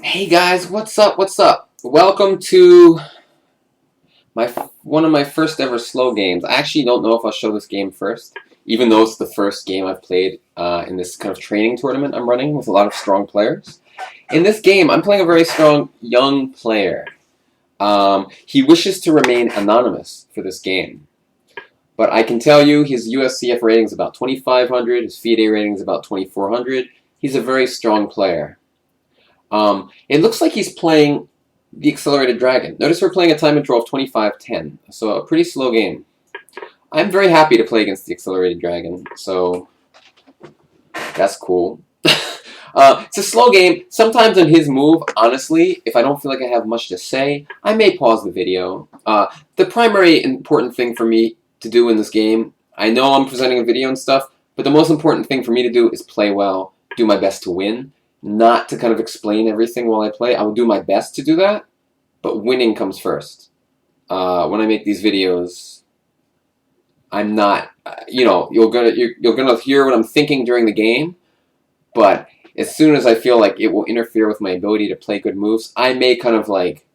Hey guys, what's up? What's up? Welcome to one of my first ever slow games. I actually don't know if I'll show this game first, even though it's the first game I've played in this kind of training tournament I'm running with a lot of strong players. In this game, I'm playing a very strong young player. He wishes to remain anonymous for this game, but I can tell you his USCF rating is about 2,500. His Fide rating is about 2,400. He's a very strong player. It looks like he's playing the Accelerated Dragon. Notice we're playing a time control of 25-10, so a pretty slow game. I'm very happy to play against the Accelerated Dragon, so that's cool. It's a slow game. Sometimes on his move, honestly, if I don't feel like I have much to say, I may pause the video. The primary important thing for me to do in this game, I know I'm presenting a video and stuff, but the most important thing for me to do is play well, do my best to win. Not to kind of explain everything while I play. I will do my best to do that, but winning comes first. When I make these videos, I'm not, you're gonna hear what I'm thinking during the game, but as soon as I feel like it will interfere with my ability to play good moves, I may kind of like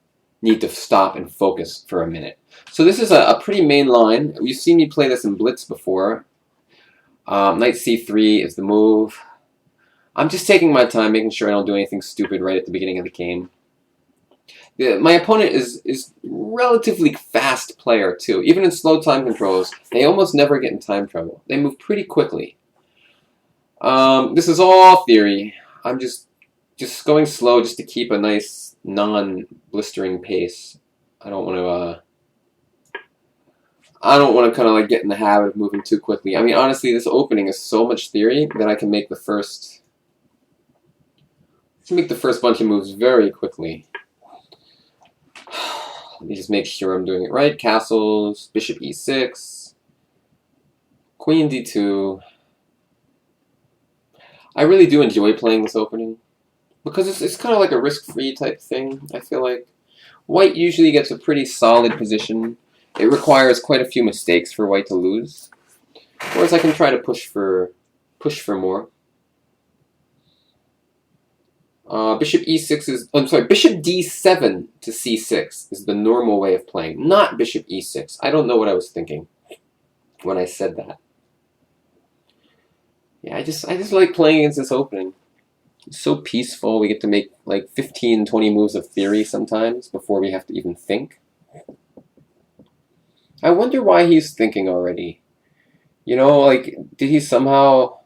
need to stop and focus for a minute. So this is a pretty main line. You've seen me play this in Blitz before. Knight c3 is the move. I'm just taking my time, making sure I don't do anything stupid right at the beginning of the game. My opponent is relatively fast player, too. Even in slow time controls, they almost never get in time trouble. They move pretty quickly. This is all theory. I'm just going slow just to keep a nice, non-blistering pace. I don't want to kind of like get in the habit of moving too quickly. I mean, honestly, this opening is so much theory that I can make the first bunch of moves very quickly. Let me just make sure I'm doing it right. Castles, bishop e6, queen d2. I really do enjoy playing this opening because it's kind of like a risk-free type thing. I feel like white usually gets a pretty solid position. It requires quite a few mistakes for white to lose, whereas I can try to push for more. Bishop e6 is, bishop d7 to c6 is the normal way of playing, not bishop e6. I don't know what I was thinking when I said that. Yeah, I just like playing against this opening. It's so peaceful. We get to make like 15, 20 moves of theory sometimes before we have to even think. I wonder why he's thinking already. You know, like, did he somehow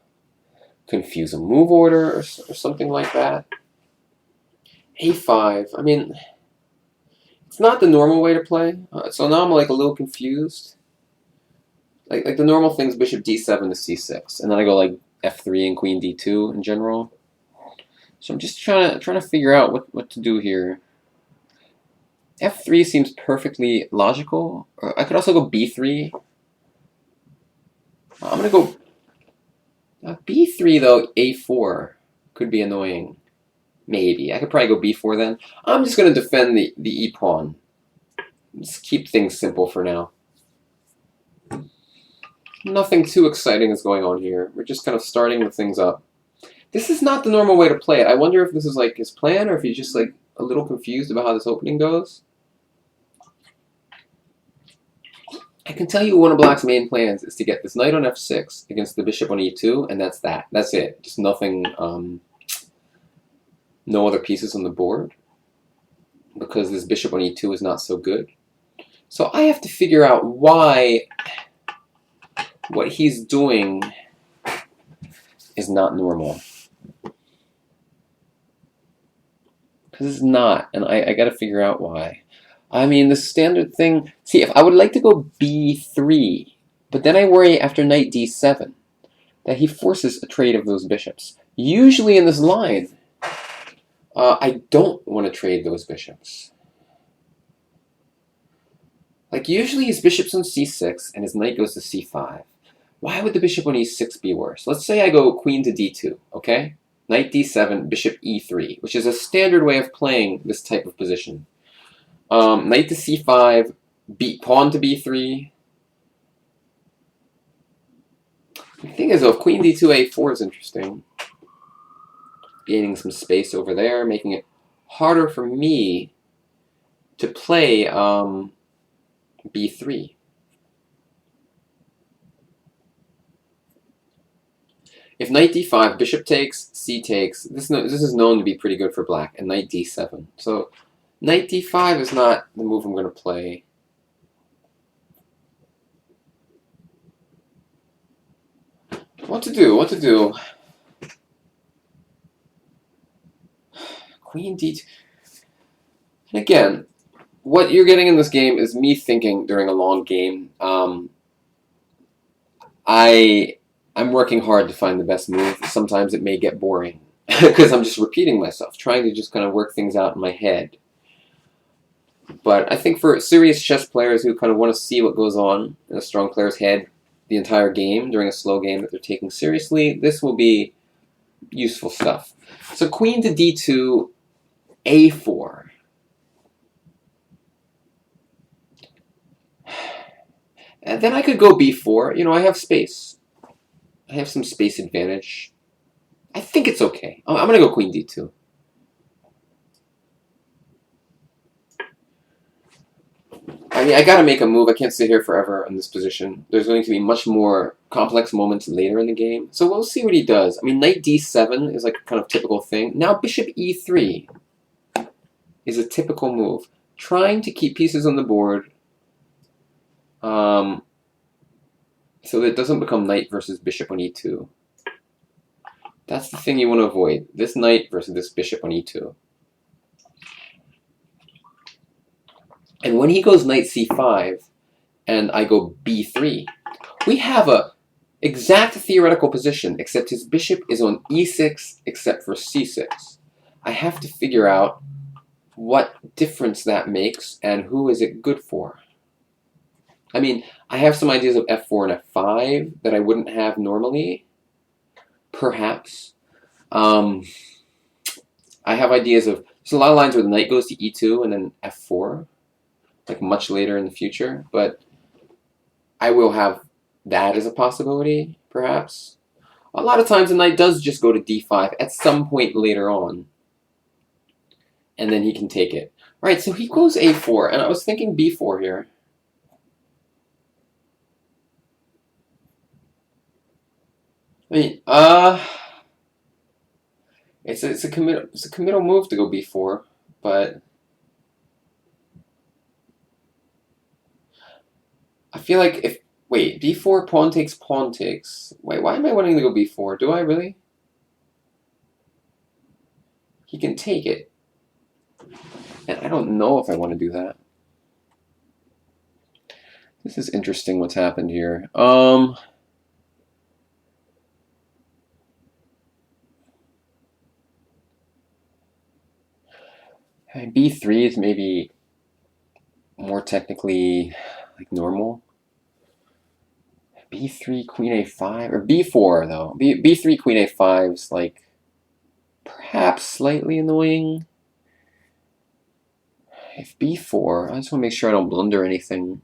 confuse a move order or something like that? a5. I mean, it's not the normal way to play. So now I'm like a little confused. Like the normal thing's bishop d7 to c6, and then I go like f3 and queen d2 in general. So I'm just trying to figure out what to do here. f3 seems perfectly logical. I could also go b3. I'm gonna go b3 though. a4 could be annoying. Maybe. I could probably go b4 then. I'm just going to defend the e-pawn. Just keep things simple for now. Nothing too exciting is going on here. We're just kind of starting the things up. This is not the normal way to play it. I wonder if this is like his plan or if he's just like a little confused about how this opening goes. I can tell you one of Black's main plans is to get this knight on f6 against the bishop on e2, and that's that. That's it. Just nothing... no other pieces on the board because this bishop on e2 is not so good. So I have to figure out why what he's doing is not normal. Because it's not, and I got to figure out why. I mean, the standard thing... See, if I would like to go b3, but then I worry after knight d7 that he forces a trade of those bishops. Usually in this line... I don't want to trade those bishops. Like, usually his bishop's on c6 and his knight goes to c5. Why would the bishop on e6 be worse? Let's say I go queen to d2, okay? Knight d7, bishop e3, which is a standard way of playing this type of position. Knight to c5, pawn to b3. The thing is, though, if queen d2, a4 is interesting. Gaining some space over there, making it harder for me to play b3. If knight d5, bishop takes, c takes, this is known to be pretty good for black, and knight d7. So knight d5 is not the move I'm going to play. What to do? What to do? Queen d2. And again, what you're getting in this game is me thinking during a long game. I'm working hard to find the best move. Sometimes it may get boring because I'm just repeating myself, trying to just kind of work things out in my head. But I think for serious chess players who kind of want to see what goes on in a strong player's head the entire game during a slow game that they're taking seriously, this will be useful stuff. So queen to d2, a4. And then I could go b4. You know, I have space. I have some space advantage. I think it's okay. I'm going to go queen d2. I mean, I got to make a move. I can't sit here forever in this position. There's going to be much more complex moments later in the game. So we'll see what he does. I mean, knight d7 is like a kind of typical thing. Now bishop e3 is a typical move. Trying to keep pieces on the board so that it doesn't become knight versus bishop on e2. That's the thing you want to avoid. This knight versus this bishop on e2. And when he goes knight c5 and I go b3, we have a exact theoretical position, except his bishop is on e6 except for c6. I have to figure out what difference that makes and who is it good for. I mean, I have some ideas of f4 and f5 that I wouldn't have normally, perhaps. I have ideas of, there's a lot of lines where the knight goes to e2 and then f4, like much later in the future, but I will have that as a possibility, perhaps. A lot of times the knight does just go to d5 at some point later on, and then he can take it. All right, so he goes a4, and I was thinking b4 here. I mean, it's a committal move to go b4, but I feel like if wait, b4 pawn takes. Wait, why am I wanting to go b4? Do I really? He can take it, and I don't know if I want to do that. This is interesting. What's happened here? b3 is maybe more technically like normal. b3 queen a5 or b4 though. b3 queen a5 is like perhaps slightly annoying. If b4, I just want to make sure I don't blunder anything.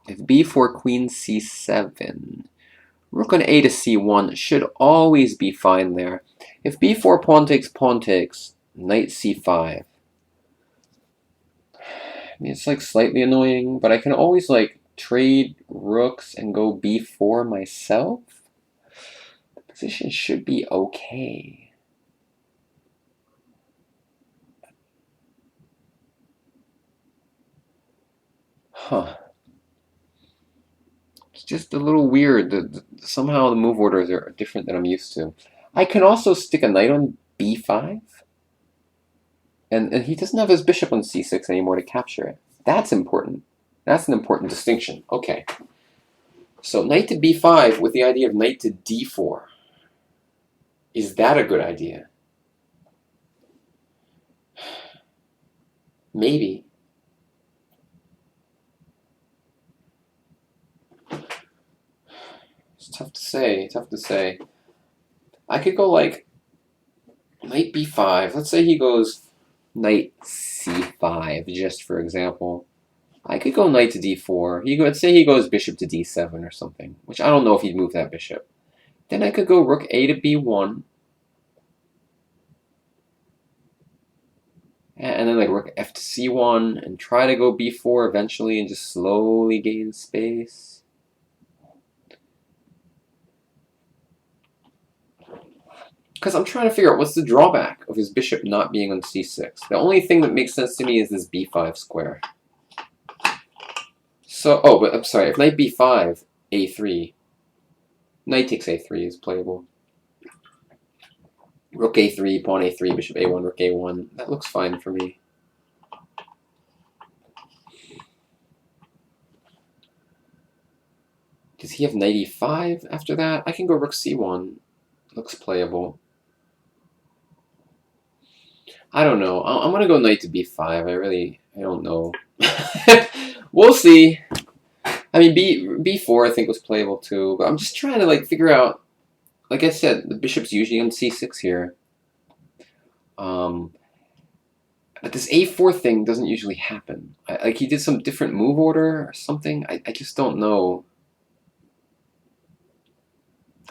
If b4 queen c7, rook on a to c1 should always be fine there. If b4 pawn takes, knight c5. I mean, it's like slightly annoying, but I can always like trade rooks and go b4 myself. The position should be okay. Huh. It's just a little weird. Somehow the move orders are different than I'm used to. I can also stick a knight on b5. And he doesn't have his bishop on c6 anymore to capture it. That's important. That's an important distinction. Okay. So knight to b5 with the idea of knight to d4. Is that a good idea? Maybe. It's tough to say. Tough to say. I could go like knight b5. Let's say he goes knight c5, just for example. I could go knight to d4. Let's say he goes bishop to d7 or something, which I don't know if he'd move that bishop. Then I could go rook a to b1. And then like rook f to c1 and try to go b4 eventually and just slowly gain space. Because I'm trying to figure out what's the drawback of his bishop not being on c6. The only thing that makes sense to me is this b5 square. So, oh, but I'm sorry, if knight b5, a3, knight takes a3 is playable. Rook a3, pawn a3, bishop a1, rook a1. That looks fine for me. Does he have knight e5 after that? I can go rook c1. Looks playable. I don't know. I'm going to go knight to b5. I don't know. We'll see. I mean, b4 I think was playable too, but I'm just trying to like figure out. Like I said, the bishop's usually on c6 here. But this a4 thing doesn't usually happen. Like he did some different move order or something. I just don't know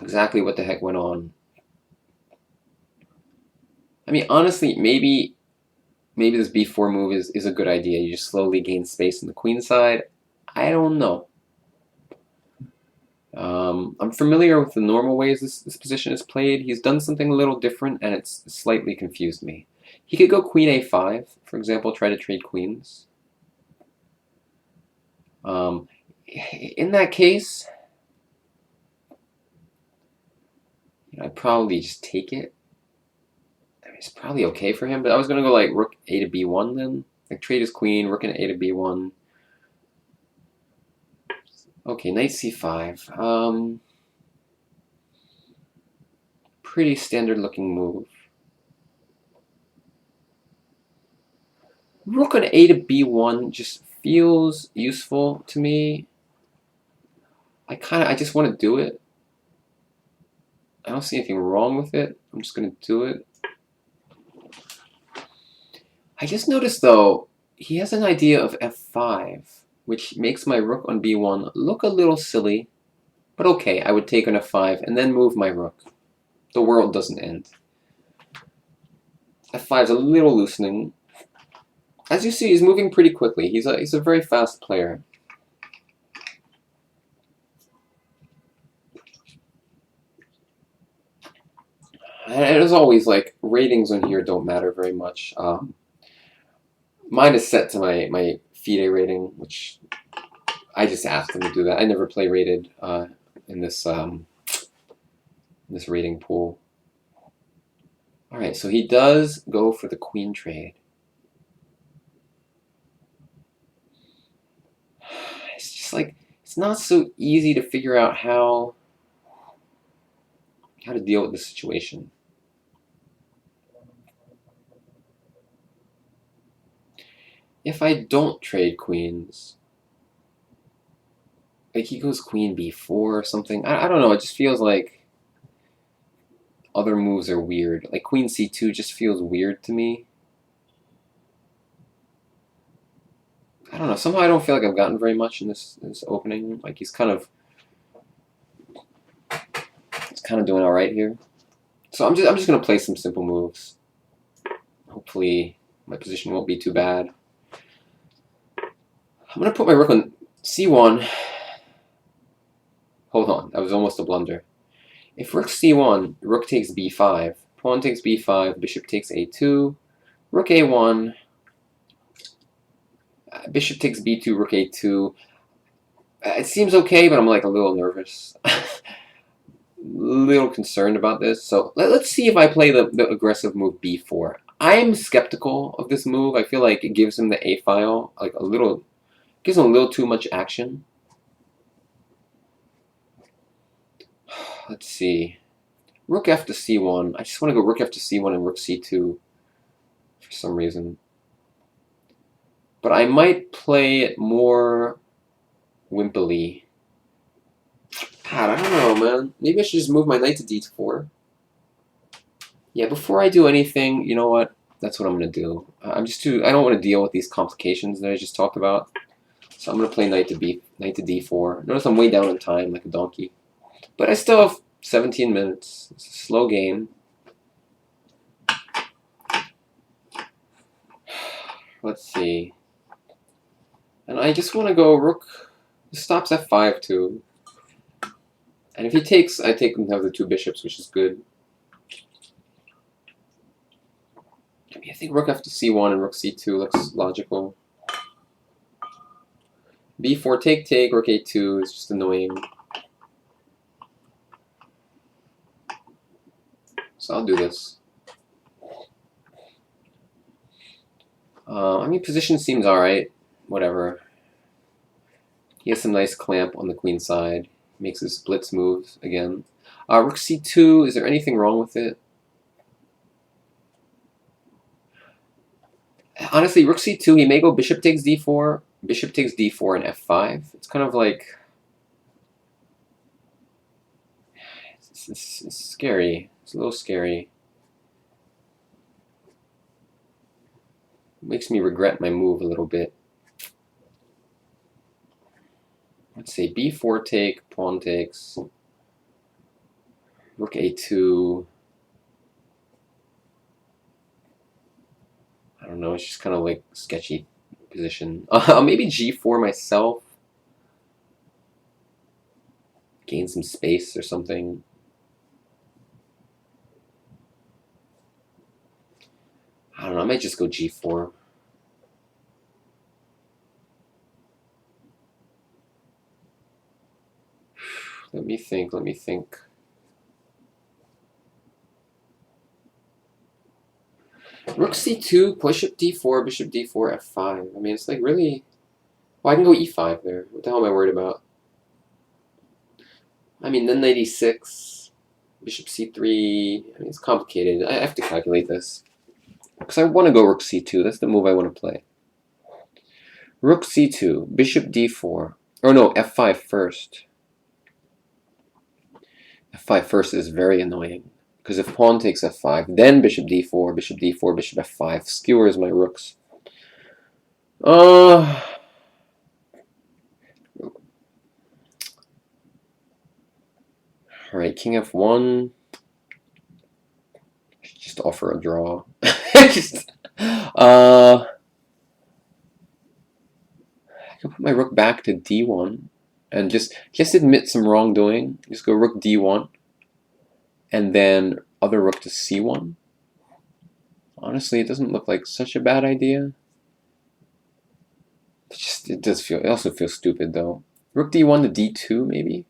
exactly what the heck went on. I mean, honestly, maybe this b4 move is a good idea. You just slowly gain space on the queen side. I don't know. I'm familiar with the normal ways this position is played. He's done something a little different, and it's slightly confused me. He could go queen a5, for example, try to trade queens. In that case, I'd probably just take it. I mean, it's probably okay for him, but I was going to go like rook a to b1 then. Like trade his queen, rook and a to b1. Okay, knight c5. Pretty standard looking move. Rook on a to b1 just feels useful to me. I just want to do it. I don't see anything wrong with it. I'm just going to do it. I just noticed though, he has an idea of f5, which makes my rook on b1 look a little silly. But okay, I would take on f5 and then move my rook. The world doesn't end. f5 is a little loosening. As you see, he's moving pretty quickly. He's a very fast player. And as always, like, ratings on here don't matter very much. Mine is set to my Fide rating, which I just asked him to do that. I never play rated in this rating pool. All right, so he does go for the queen trade. It's just like, it's not so easy to figure out how to deal with the situation. If I don't trade queens, like he goes queen b4 or something, I don't know, it just feels like other moves are weird. Like queen c2 just feels weird to me. I don't know, somehow I don't feel like I've gotten very much in this opening. Like he's kind of doing all right here. So I'm just gonna play some simple moves. Hopefully my position won't be too bad. I'm gonna put my rook on c1. Hold on, that was almost a blunder. If rook c1, rook takes b5, pawn takes b5, bishop takes a2, rook a1, bishop takes b2, rook a2. It seems okay, but I'm like a little nervous. Little concerned about this. So let's see if I play the aggressive move b4. I'm skeptical of this move. I feel like it gives him the a file, like gives him a little too much action. Let's see. Rook f to c1. I just want to go rook f to c1 and rook c2 for some reason. But I might play it more wimpily. God, I don't know, man. Maybe I should just move my knight to d4. Yeah, before I do anything, you know what? That's what I'm going to do. I don't want to deal with these complications that I just talked about. So I'm going to play knight to d4. Notice I'm way down in time, like a donkey. But I still have 17 minutes. It's a slow game. Let's see. And I just want to go rook. This stops f5 too. And if he takes, I take him to have the two bishops, which is good. I mean, I think rook f to c1 and rook c2 looks logical. b4 take, rook a2 is just annoying. So I'll do this. I mean, position seems alright. Whatever. He has some nice clamp on the queen side. Makes his blitz moves again. Rook c2, is there anything wrong with it? Honestly, rook c2, he may go bishop takes d4, and f5. It's kind of like... It's scary. It's a little scary. It makes me regret my move a little bit. Let's see, b4 take, pawn takes, rook a2. I don't know, it's just kind of like sketchy position. Maybe g4 myself. Gain some space or something. I don't know, I might just go g4. Let me think. Rook c2, bishop d4, f5. I mean, it's like really... Well, I can go e5 there. What the hell am I worried about? I mean, then knight e6, bishop c3. I mean, it's complicated. I have to calculate this. Because I want to go rook c2. That's the move I want to play. Rook c2, bishop d4. Or no, f5 first. f5 first is very annoying. Because if pawn takes f5, then bishop d4, bishop f5 skewers my rooks. Alright, king f1. Just offer a draw. I can put my rook back to d1 and just admit some wrongdoing. Just go rook d1 and then other rook to c1. Honestly, it doesn't look like such a bad idea. It also feels stupid though. Rook d1 to d2 maybe.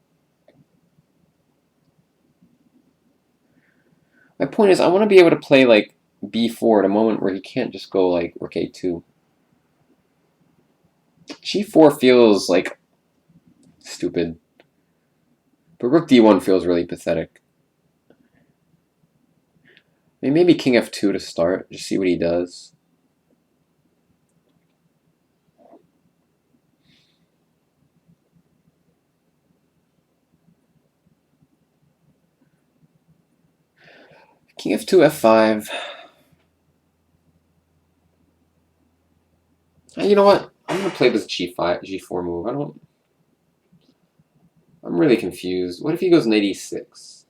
My point is I want to be able to play like b4 at a moment where he can't just go like rook a2. g4 feels like stupid. But rook d1 feels really pathetic. I mean, maybe king f2 to start, just see what he does. King f2, f5. You know what? I'm gonna play this g4 move. I'm really confused. What if he goes knight e6?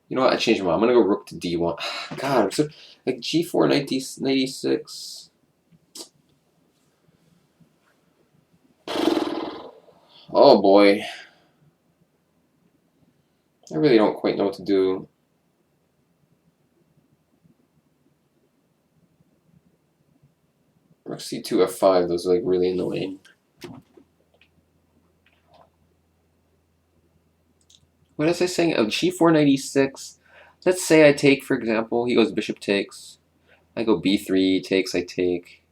You know what? I changed my mind. I'm gonna go rook to d1. God, I'm so like g4, knight e6. Oh boy. I really don't quite know what to do. Rook c2, f5, those are like really annoying. What was I saying? Oh, g4, knight e6. Let's say I take, for example, he goes bishop takes. I go b3, takes, I take.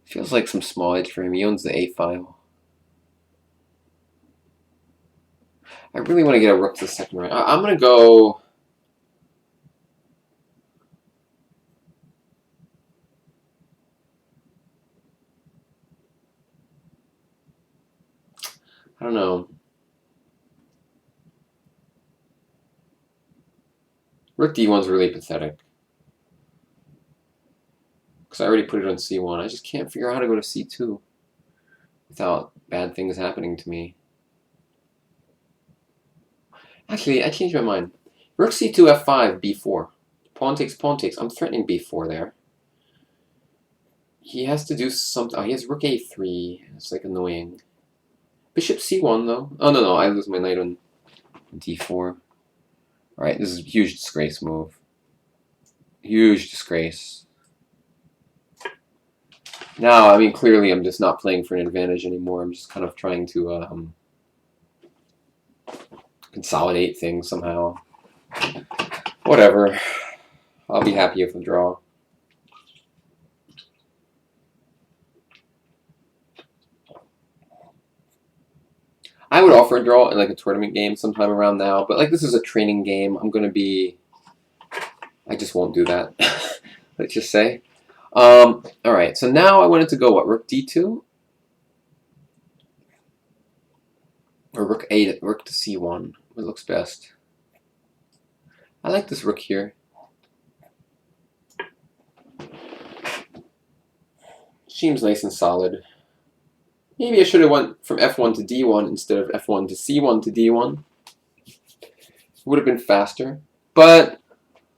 Feels like some small edge for him. He owns the a file. I really want to get a rook to the second rank. I'm going to go... I don't know. Rook d1's really pathetic. Because I already put it on c1. I just can't figure out how to go to c2 without bad things happening to me. Actually, I changed my mind. Rook c2, f5, b4. Pawn takes, pawn takes. I'm threatening b4 there. He has to do something. Oh, he has rook a3. It's like annoying. Bishop c1 though. Oh no, I lose my knight on d4. Alright, this is a huge disgrace move. Huge disgrace. Now, I mean, clearly I'm just not playing for an advantage anymore. I'm just kind of trying to consolidate things somehow. Whatever. I'll be happy with the draw. I would offer a draw in like a tournament game sometime around now, but like this is a training game. I just won't do that. Let's just say. Alright, so now I wanted to go what? Rook d2? Or rook to c1. What looks best? I like this rook here. Seems nice and solid. Maybe I should have went from f1 to d1 instead of f1 to c1 to d1. Would have been faster. But,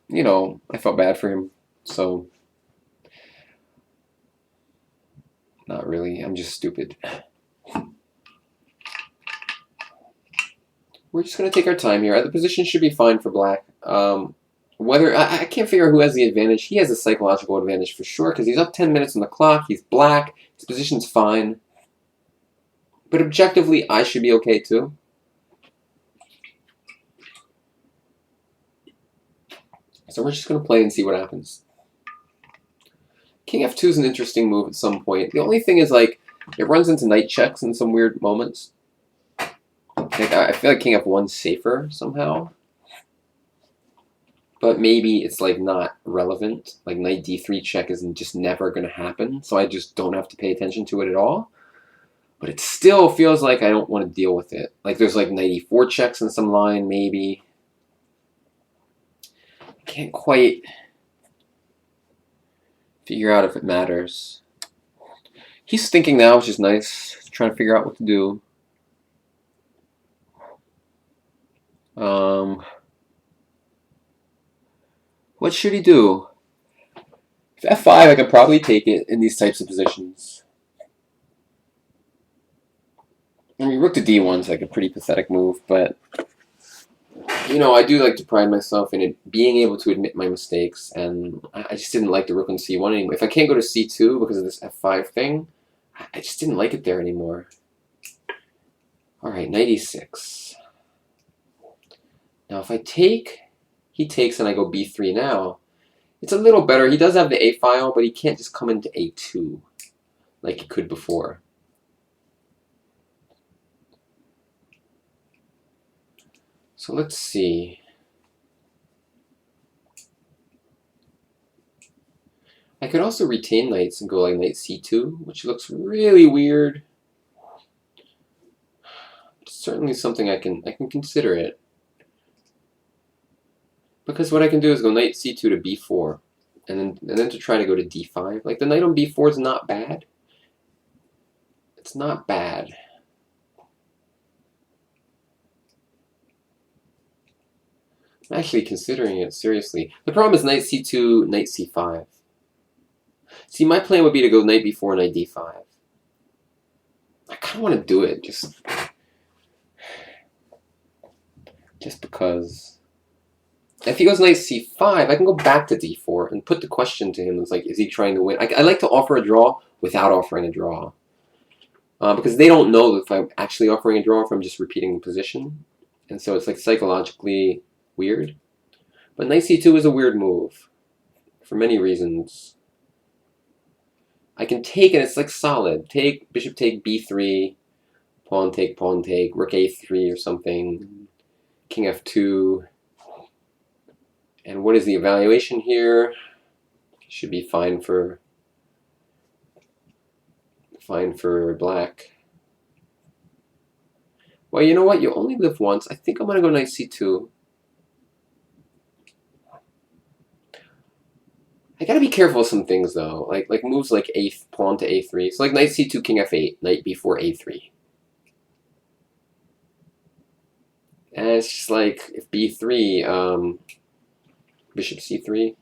you know, I felt bad for him. So, not really. I'm just stupid. We're just going to take our time here. The position should be fine for black. I can't figure out who has the advantage. He has a psychological advantage for sure because he's up 10 minutes on the clock. He's black. His position's fine. But objectively, I should be okay too. So we're just going to play and see what happens. King f2 is an interesting move at some point. The only thing is, like, it runs into knight checks in some weird moments. Like, I feel like king f1 is safer somehow. But maybe it's, like, not relevant. Like, knight d3 check is just never going to happen. So I just don't have to pay attention to it at all. But it still feels like I don't want to deal with it. Like, there's, like, knight e4 checks in some line, maybe. I can't quite figure out if it matters. He's thinking now, which is nice. He's trying to figure out what to do. What should he do? If f5, I could probably take it in these types of positions. I mean, rook to d1 is like a pretty pathetic move, but you know, I do like to pride myself in it being able to admit my mistakes, and I just didn't like the rook on c1 anymore. If I can't go to c2 because of this f5 thing, I just didn't like it there anymore. Alright, knight e6. Now if I take, he takes and I go b3 now. It's a little better. He does have the a file, but he can't just come into a2 like he could before. So let's see. I could also retain knights and go like knight c2, which looks really weird. It's certainly something I can consider it. Because what I can do is go knight c2 to b4, and then to try to go to d5. Like the knight on b4 is not bad. It's not bad. I'm actually considering it seriously. The problem is knight c2, knight c5. See, my plan would be to go knight b4, knight d5. I kind of want to do it just because. If he goes knight c5, I can go back to d4 and put the question to him. It's like, is he trying to win? I like to offer a draw without offering a draw. Because they don't know if I'm actually offering a draw or if I'm just repeating the position. And so it's like psychologically weird. But knight c2 is a weird move for many reasons. I can take and it's like solid. Take, bishop take b3, pawn take, rook a3 or something, king f2. And what is the evaluation here? Should be fine for black. Well, you know what? You only live once. I think I'm going to go knight c2. I gotta be careful with some things though, like moves like pawn to a3. So like knight c2, king f8, knight b4, a3. And it's just like, if b3, bishop c3.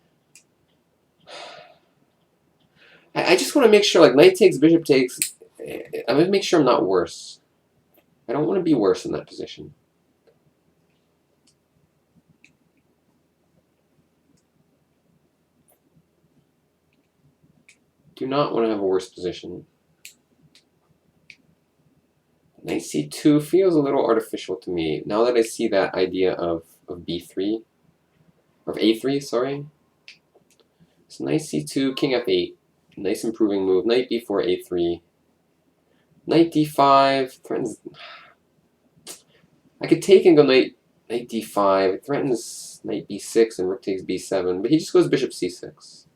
I just want to make sure, like, knight takes, bishop takes. I'm going to make sure I'm not worse. I don't want to be worse in that position. Do not want to have a worse position. Knight c2 feels a little artificial to me. Now that I see that idea of b3, of a3, sorry. So knight c2, king f8. Nice improving move. Knight b4, a3. Knight d5 threatens. I could take and go knight d5. It threatens knight b6 and rook takes b7, but he just goes bishop c6.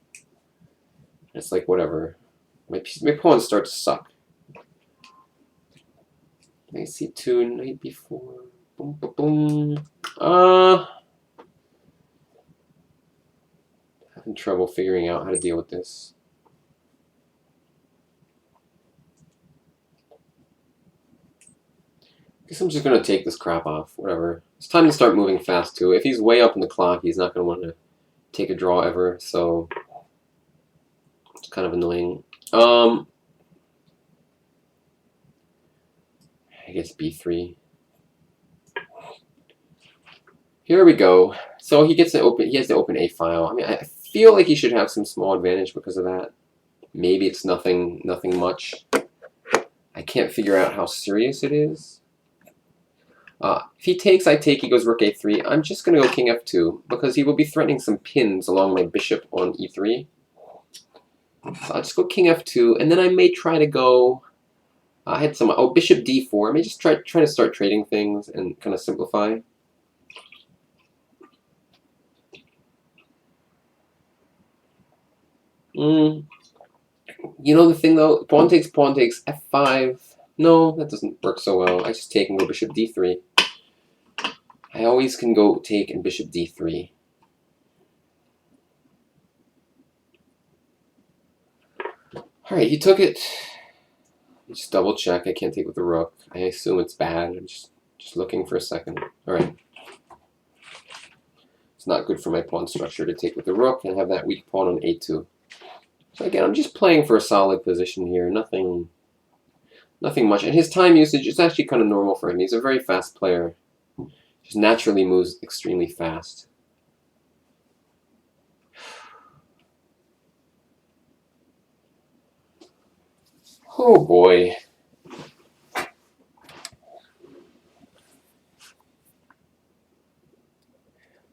It's like, whatever. My pawn starts to suck. Knight c2, knight b4. Boom, boom, boom. Having trouble figuring out how to deal with this. I guess I'm just going to take this crap off. Whatever. It's time to start moving fast, too. If he's way up in the clock, he's not going to want to take a draw ever, so it's kind of annoying. I guess b3. Here we go. So he gets to open. He has to open a file. I mean, I feel like he should have some small advantage because of that. Maybe it's nothing much. I can't figure out how serious it is. If he takes, I take. He goes rook a3. I'm just going to go king f2 because he will be threatening some pins along my bishop on e3. So I'll just go king f2, and then I may try to go. I had some bishop d4. I may just try to start trading things and kind of simplify. You know the thing though, pawn takes f5. No, that doesn't work so well. I just take and go bishop d3. I always can go take and bishop d3. Alright, he took it. Just double check. I can't take with the rook. I assume it's bad. I'm just looking for a second. Alright. It's not good for my pawn structure to take with the rook and have that weak pawn on a2. So again, I'm just playing for a solid position here. Nothing much. And his time usage is actually kind of normal for him. He's a very fast player. Just naturally moves extremely fast. Oh boy.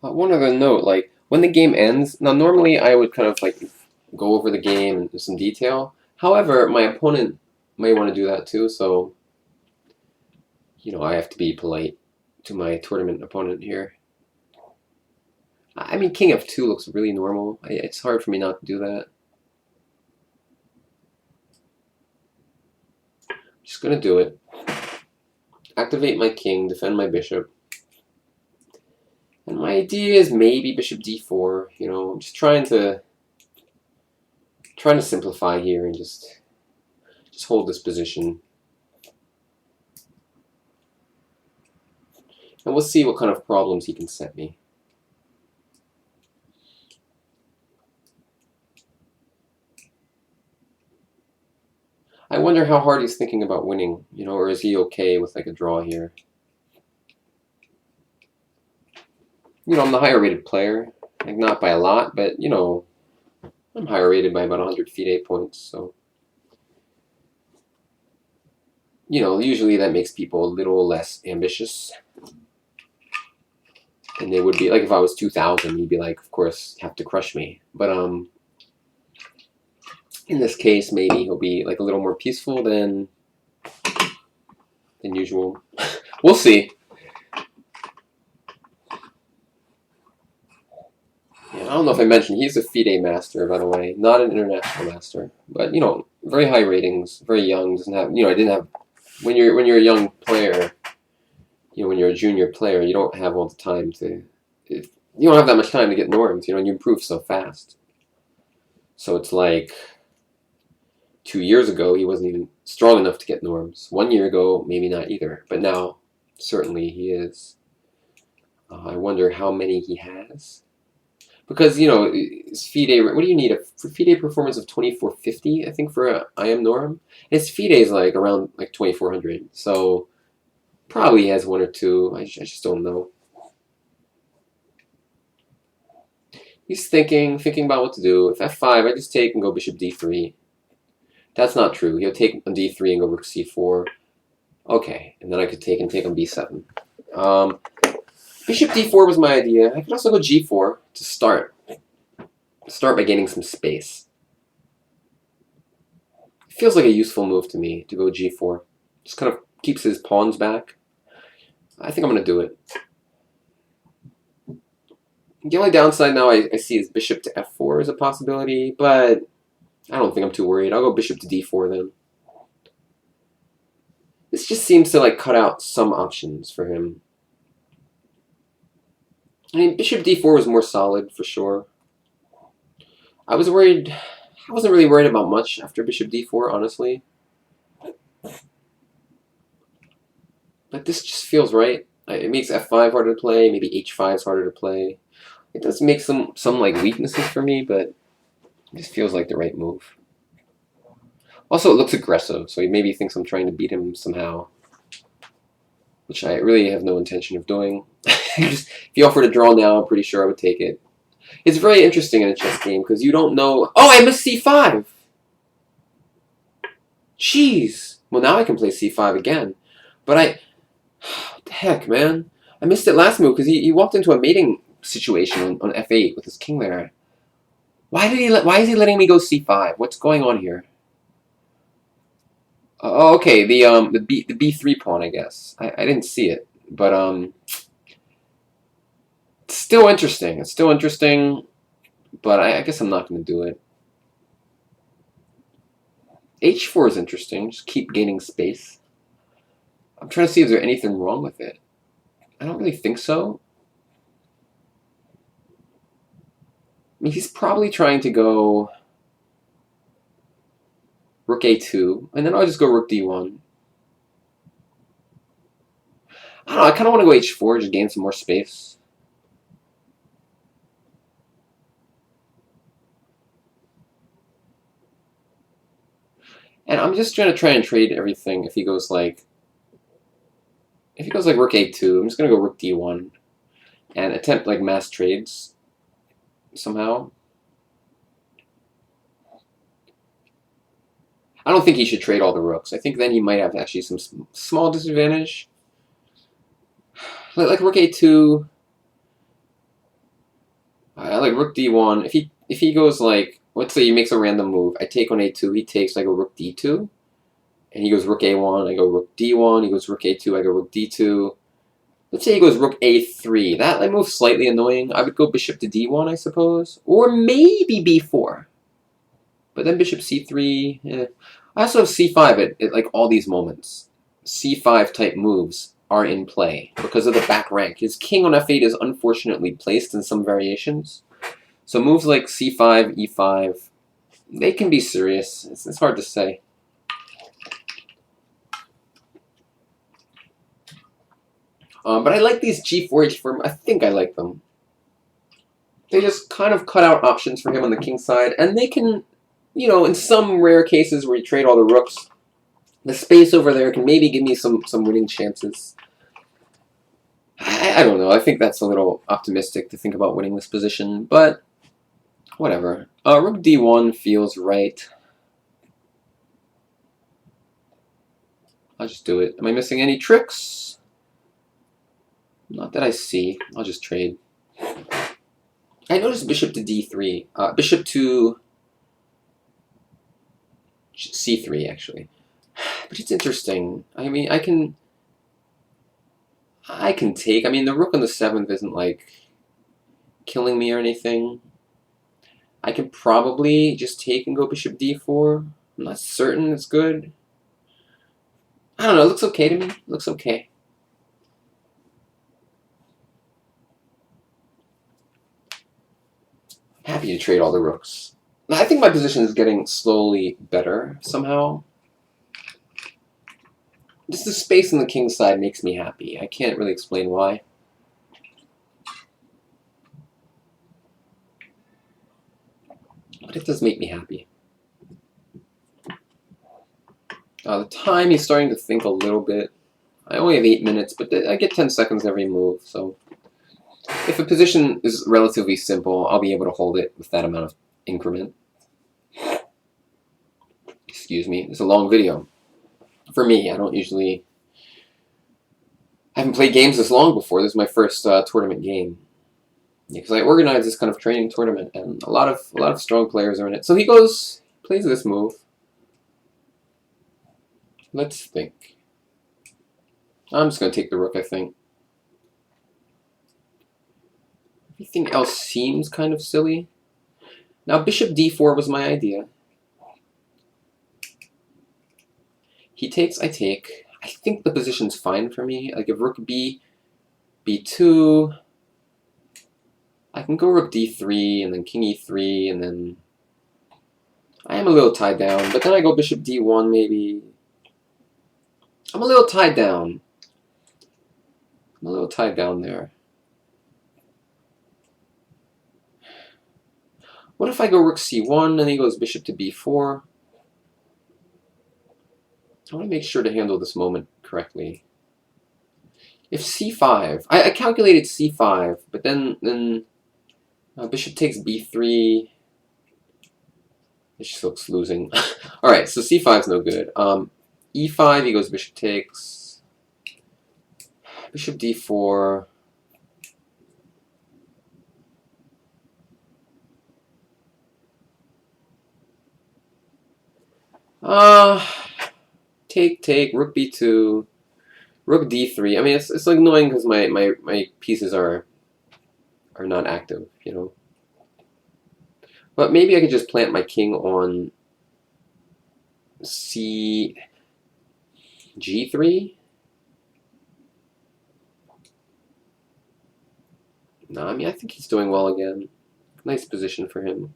One other note, like when the game ends, now normally I would kind of like go over the game in some detail. However, my opponent may want to do that too, so you know, I have to be polite to my tournament opponent here. I mean, king f2 looks really normal. It's hard for me not to do that. Just gonna do it. Activate my king, defend my bishop. And my idea is maybe bishop d4. You know, I'm just trying to simplify here and just hold this position. And we'll see what kind of problems he can set me. I wonder how hard he's thinking about winning, you know, or is he okay with like a draw here? You know, I'm the higher rated player, like not by a lot, but you know, I'm higher rated by about 100 Fide points, so you know, usually that makes people a little less ambitious. And they would be like, if I was 2,000, he'd be like, of course, have to crush me. But in this case, maybe he'll be like a little more peaceful than usual. We'll see. Yeah, I don't know if I mentioned, he's a Fide Master, by the way, not an international master, but you know, very high ratings, very young. Doesn't have, you know, I didn't have when you're a young player. You know, when you're a junior player, you don't have all the time to. You don't have that much time to get norms, you know, and you improve so fast. So it's like 2 years ago, he wasn't even strong enough to get norms. 1 year ago, maybe not either. But now, certainly he is. I wonder how many he has. Because, you know, it's Fide. What do you need? A Fide performance of 2450, I think, for a I am Norm. His Fide is like around like 2400. So probably he has one or two. I just don't know. He's thinking about what to do. If f5, I just take and go bishop d3. That's not true. He'll take on d3 and go rook c4. Okay, and then I could take on b7. Bishop d4 was my idea. I could also go g4 to start. Start by gaining some space. It feels like a useful move to me to go g4. Just kind of keeps his pawns back. I think I'm going to do it. The only downside now I see is bishop to f4 as a possibility, but I don't think I'm too worried. I'll go bishop to d4 then. This just seems to like cut out some options for him. I mean, bishop d4 was more solid for sure. I wasn't really worried about much after bishop d4, honestly. But this just feels right. It makes f5 harder to play, maybe h5 is harder to play. It does make some like weaknesses for me, but it just feels like the right move. Also, it looks aggressive, so he maybe thinks I'm trying to beat him somehow, which I really have no intention of doing. If he offered a draw now, I'm pretty sure I would take it. It's very interesting in a chess game because you don't know. Oh, I missed c5. Jeez. Well, now I can play c5 again, but what the heck, man? I missed it last move because he walked into a mating situation on f8 with his king there. Why is he letting me go c5? What's going on here? Oh, okay, the b3 pawn, I guess. I didn't see it, but it's still interesting. It's still interesting, but I guess I'm not going to do it. h4 is interesting. Just keep gaining space. I'm trying to see if there's anything wrong with it. I don't really think so. I mean, he's probably trying to go rook a2, and then I'll just go rook d1. I don't know, I kind of want to go h4, just gain some more space. And I'm just trying to try and trade everything. If he goes like rook a2, I'm just going to go rook d1 and attempt like mass trades somehow. I don't think he should trade all the rooks. I think then he might have actually some small disadvantage. Like rook a2. I like rook d1. If he goes like, let's say he makes a random move, I take on a2, he takes, I go rook d2, and he goes rook a1, I go rook d1, he goes rook a2, I go rook d2. Let's say he goes rook a3. That move's slightly annoying. I would go bishop to d1, I suppose, or maybe b4. But then bishop c3. I also have c5 at like all these moments. c5 type moves are in play because of the back rank. His king on f8 is unfortunately placed in some variations. So moves like c5, e5, they can be serious. It's hard to say. But I like these g4, h4. I think I like them. They just kind of cut out options for him on the king side, and they can, you know, in some rare cases where you trade all the rooks, the space over there can maybe give me some winning chances. I don't know. I think that's a little optimistic to think about winning this position, but whatever. Rook d1 feels right. I'll just do it. Am I missing any tricks? Not that I see. I'll just trade. I noticed bishop to d3. Bishop to c3, actually. But it's interesting. I mean, I can take. I mean, the rook on the 7th isn't, like, killing me or anything. I can probably just take and go bishop d4. I'm not certain it's good. I don't know. It looks okay to me. It looks okay. Happy to trade all the rooks. I think my position is getting slowly better somehow. Just the space on the king side makes me happy. I can't really explain why. But it does make me happy. The time, he's starting to think a little bit. I only have 8 minutes, but I get 10 seconds every move, so if a position is relatively simple, I'll be able to hold it with that amount of increment. Excuse me, it's a long video. For me, I haven't played games this long before. This is my first tournament game. Because I organized this kind of training tournament, and a lot of strong players are in it. So he plays this move. Let's think. I'm just going to take the rook, I think. Everything else seems kind of silly. Now, bishop d4 was my idea. He takes, I take. I think the position's fine for me. Like if rook b2, I can go rook d3, and then king e3, and then I am a little tied down. But then I go bishop d1, maybe. I'm a little tied down. I'm a little tied down there. What if I go rook c1, and he goes bishop to b4? I want to make sure to handle this moment correctly. If c5, I calculated c5, but then bishop takes b3. This just looks losing. All right, so c5 is no good. E5, he goes bishop takes. Bishop d4. Take, rook b2, rook d3. I mean, it's like annoying because my pieces are not active, you know. But maybe I could just plant my king on g3. No, I mean I think he's doing well again. Nice position for him.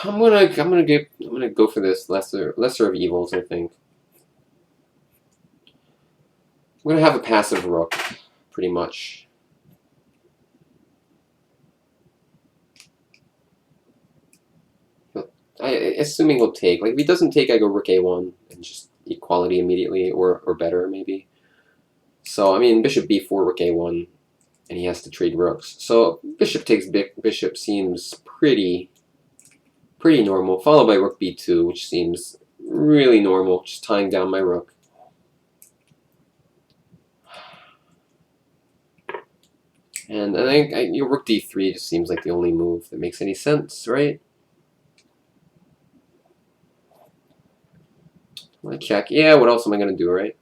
I'm gonna go for this lesser of evils, I think. I'm gonna have a passive rook, pretty much. Assuming he'll take. Like if he doesn't take, I go rook a1 and just equality immediately, or better maybe. So I mean bishop b4, rook a1, and he has to trade rooks. So bishop takes bishop seems pretty normal, followed by rook b2, which seems really normal, just tying down my rook. And I think rook d3 just seems like the only move that makes any sense, right? I'm gonna check. Yeah, what else am I gonna do, right?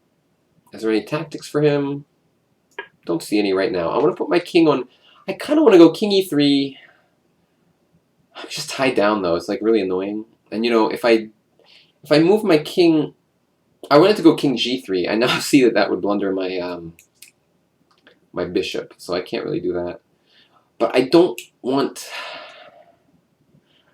Is there any tactics for him? Don't see any right now. I want to put my king on. I kind of want to go king e3. I'm just tied down though. It's like really annoying. And you know, if I move my king, I wanted to go king g3. I now see that would blunder my my bishop, so I can't really do that. But I don't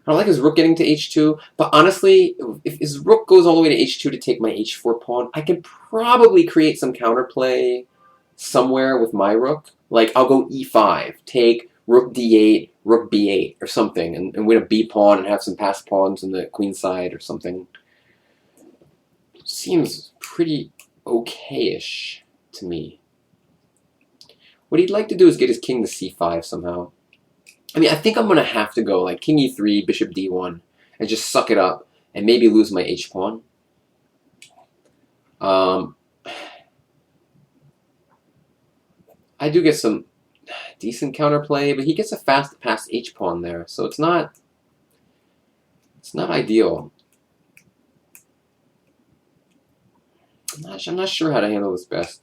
like his rook getting to h2. But honestly, if his rook goes all the way to h2 to take my h4 pawn, I could probably create some counterplay somewhere with my rook. Like I'll go e5, take rook d8, rook b8 or something, and win a b pawn and have some passed pawns on the queen side or something. Seems pretty okay-ish to me. What he'd like to do is get his king to c5 somehow. I mean, I think I'm going to have to go like king e3, bishop d1, and just suck it up and maybe lose my h-pawn. I do get some decent counterplay, but he gets a fast passed h-pawn there, so it's not ideal. I'm not sure how to handle this best.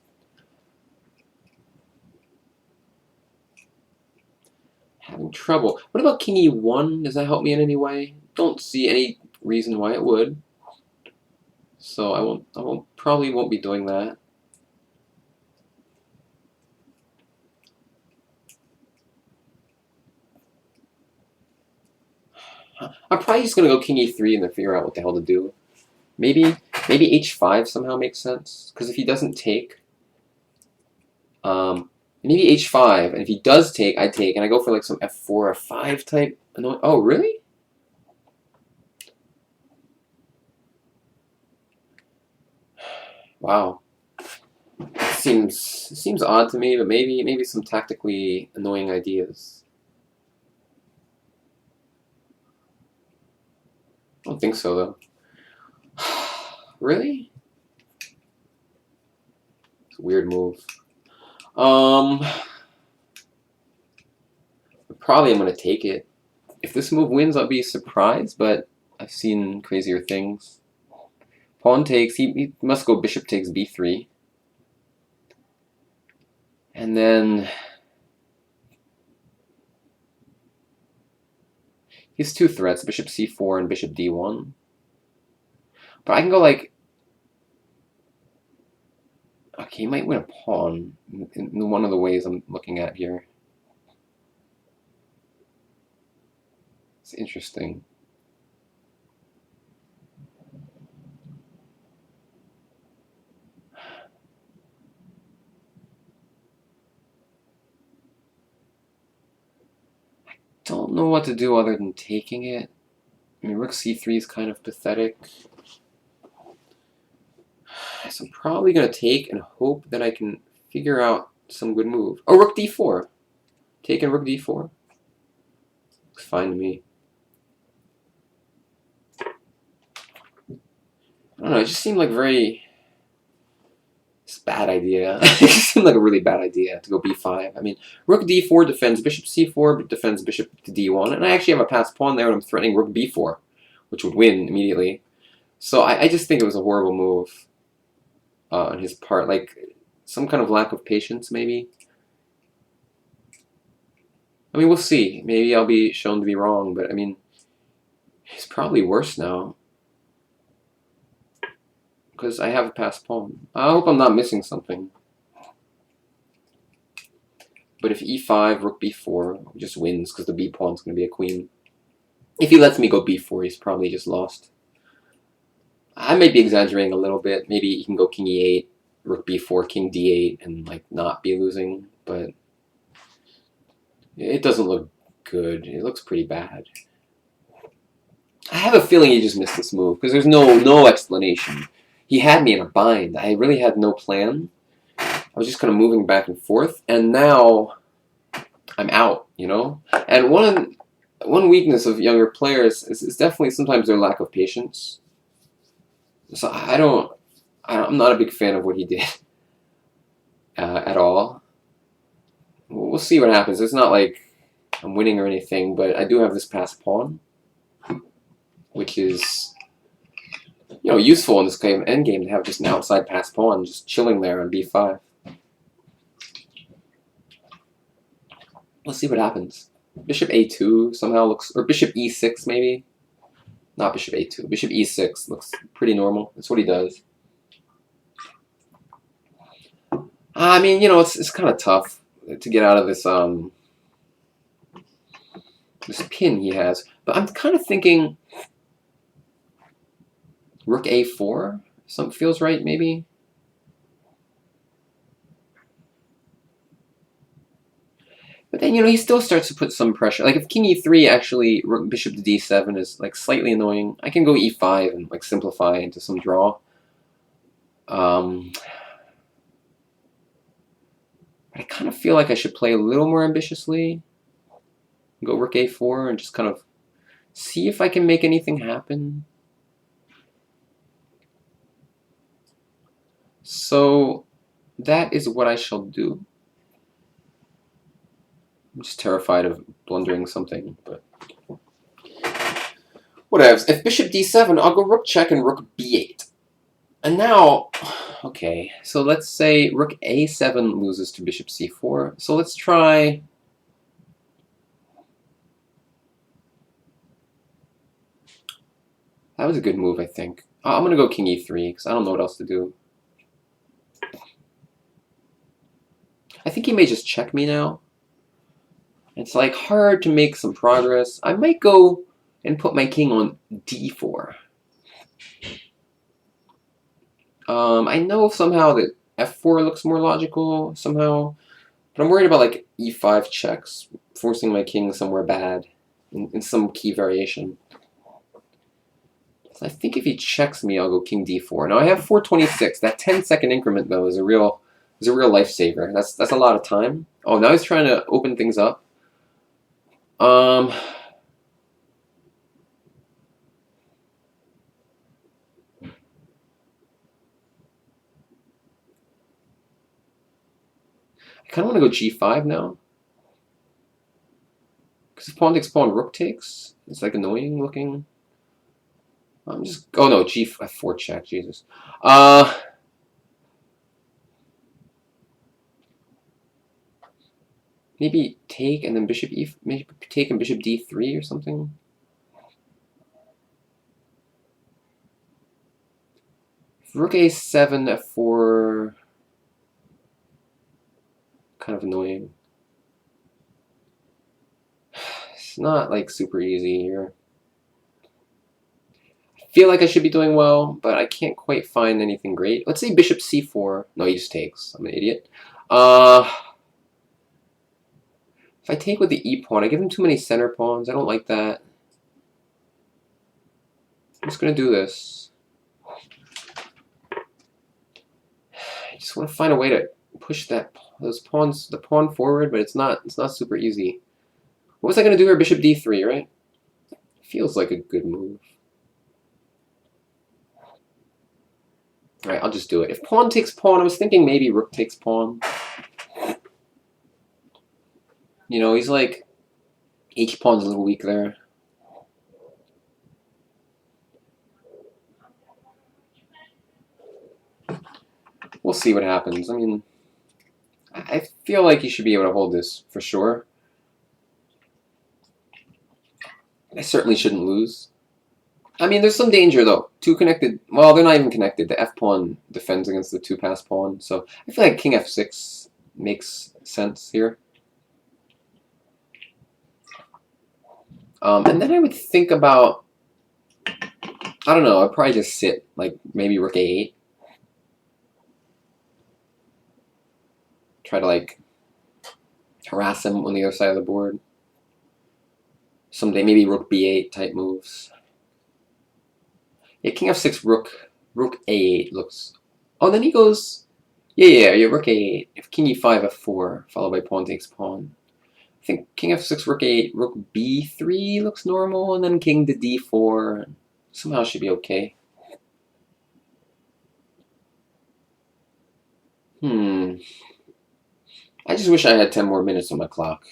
Having trouble. What about king e1? Does that help me in any way? Don't see any reason why it would. So I probably won't be doing that. I'm probably just gonna go king e3 and then figure out what the hell to do. Maybe h5 somehow makes sense, because if he doesn't take, maybe h5, and if he does take, I take, and I go for like some f4 or 5 type Oh, really? Wow. Seems odd to me, but maybe some tactically annoying ideas. I don't think so though. Really? It's a weird move. Probably I'm gonna take it. If this move wins, I'll be surprised, but I've seen crazier things. Pawn takes. He must go bishop takes b3. And then he has two threats, bishop c4 and bishop d1. But I can go like... Okay, he might win a pawn in one of the ways I'm looking at here. It's interesting. Don't know what to do other than taking it. I mean, rook c3 is kind of pathetic. So I'm probably going to take and hope that I can figure out some good move. Oh, rook d4. Taking rook d4. Looks fine to me. I don't know, it just seemed like it's a bad idea. It just seemed like a really bad idea to go b5. I mean, rook d4 defends bishop c4, but defends bishop to d1. And I actually have a passed pawn there, and I'm threatening rook b4, which would win immediately. So I just think it was a horrible move on his part. Like, some kind of lack of patience, maybe. I mean, we'll see. Maybe I'll be shown to be wrong, but I mean, he's probably worse now. Because I have a passed pawn. I hope I'm not missing something. But if e5, rook b4, just wins because the b pawn's going to be a queen. If he lets me go b4, he's probably just lost. I might be exaggerating a little bit. Maybe he can go king e8, rook b4, king d8, and like not be losing. But it doesn't look good. It looks pretty bad. I have a feeling he just missed this move because there's no explanation. He had me in a bind. I really had no plan. I was just kind of moving back and forth, and now I'm out, you know? And one weakness of younger players is definitely sometimes their lack of patience. So I'm not a big fan of what he did at all. We'll see what happens. It's not like I'm winning or anything, but I do have this passed pawn, which is... you know, useful in this game endgame to have just an outside passed pawn just chilling there on b5. Let's see what happens. Bishop a2 somehow looks, or bishop e6 maybe. Not bishop a2. Bishop e6 looks pretty normal. That's what he does. I mean, you know, it's kind of tough to get out of this this pin he has. But I'm kind of thinking rook a4, something feels right, maybe. But then, you know, he still starts to put some pressure. Like, if king e3 actually, rook bishop to d7 is, like, slightly annoying, I can go e5 and, like, simplify into some draw. But I kind of feel like I should play a little more ambitiously. Go rook a4 and just kind of see if I can make anything happen. So that is what I shall do. I'm just terrified of blundering something, but whatever. If bishop d7, I'll go rook check and rook b8. And now, okay, so let's say rook a7 loses to bishop c4. So let's try... That was a good move, I think. I'm going to go king e3 because I don't know what else to do. I think he may just check me now. It's like hard to make some progress. I might go and put my king on d4. I know somehow that f4 looks more logical somehow, but I'm worried about like e5 checks, forcing my king somewhere bad. in some key variation. So I think if he checks me, I'll go king d4. Now I have 426. That 10-second increment though is a real lifesaver. That's a lot of time. Oh, now he's trying to open things up. I kind of want to go g5 now. Because if pawn takes pawn, rook takes. It's like annoying looking. I'm just. Oh no, g4 check. Jesus. Maybe take and then bishop e. Maybe take and bishop d3 or something. Rook a7, f4. Kind of annoying. It's not like super easy here. I feel like I should be doing well, but I can't quite find anything great. Let's say bishop c4. No, he just takes. I'm an idiot. If I take with the e pawn, I give him too many center pawns. I don't like that. I'm just gonna do this. I just want to find a way to push the pawn forward, but it's not super easy. What was I gonna do here? Bishop d3, right? Feels like a good move. All right, I'll just do it. If pawn takes pawn, I was thinking maybe rook takes pawn. You know, he's like h pawn's a little weak there. We'll see what happens. I mean, I feel like he should be able to hold this for sure. I certainly shouldn't lose. I mean, there's some danger though. Two connected. Well, they're not even connected. The f pawn defends against the 2-pass pawn, so I feel like king f6 makes sense here. And then I would think about. I don't know. I'd probably just sit like maybe rook a8. Try to like harass him on the other side of the board. Someday maybe rook b8 type moves. Yeah, king f6, rook a8 looks. Oh, then he goes. Yeah, rook a8. If king e5, f4, followed by pawn takes pawn. I think king f6, rook a8, rook b3 looks normal, and then king to d4. Somehow should be okay. I just wish I had 10 more minutes on my clock.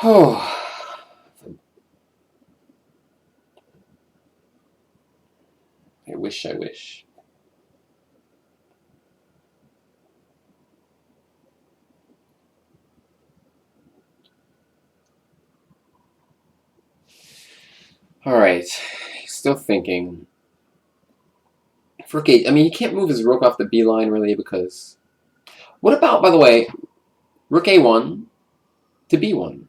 Oh. I wish. All right, still thinking. Rook 8. I mean, he can't move his rook off the b line really because. What about, by the way, rook a1 to b1?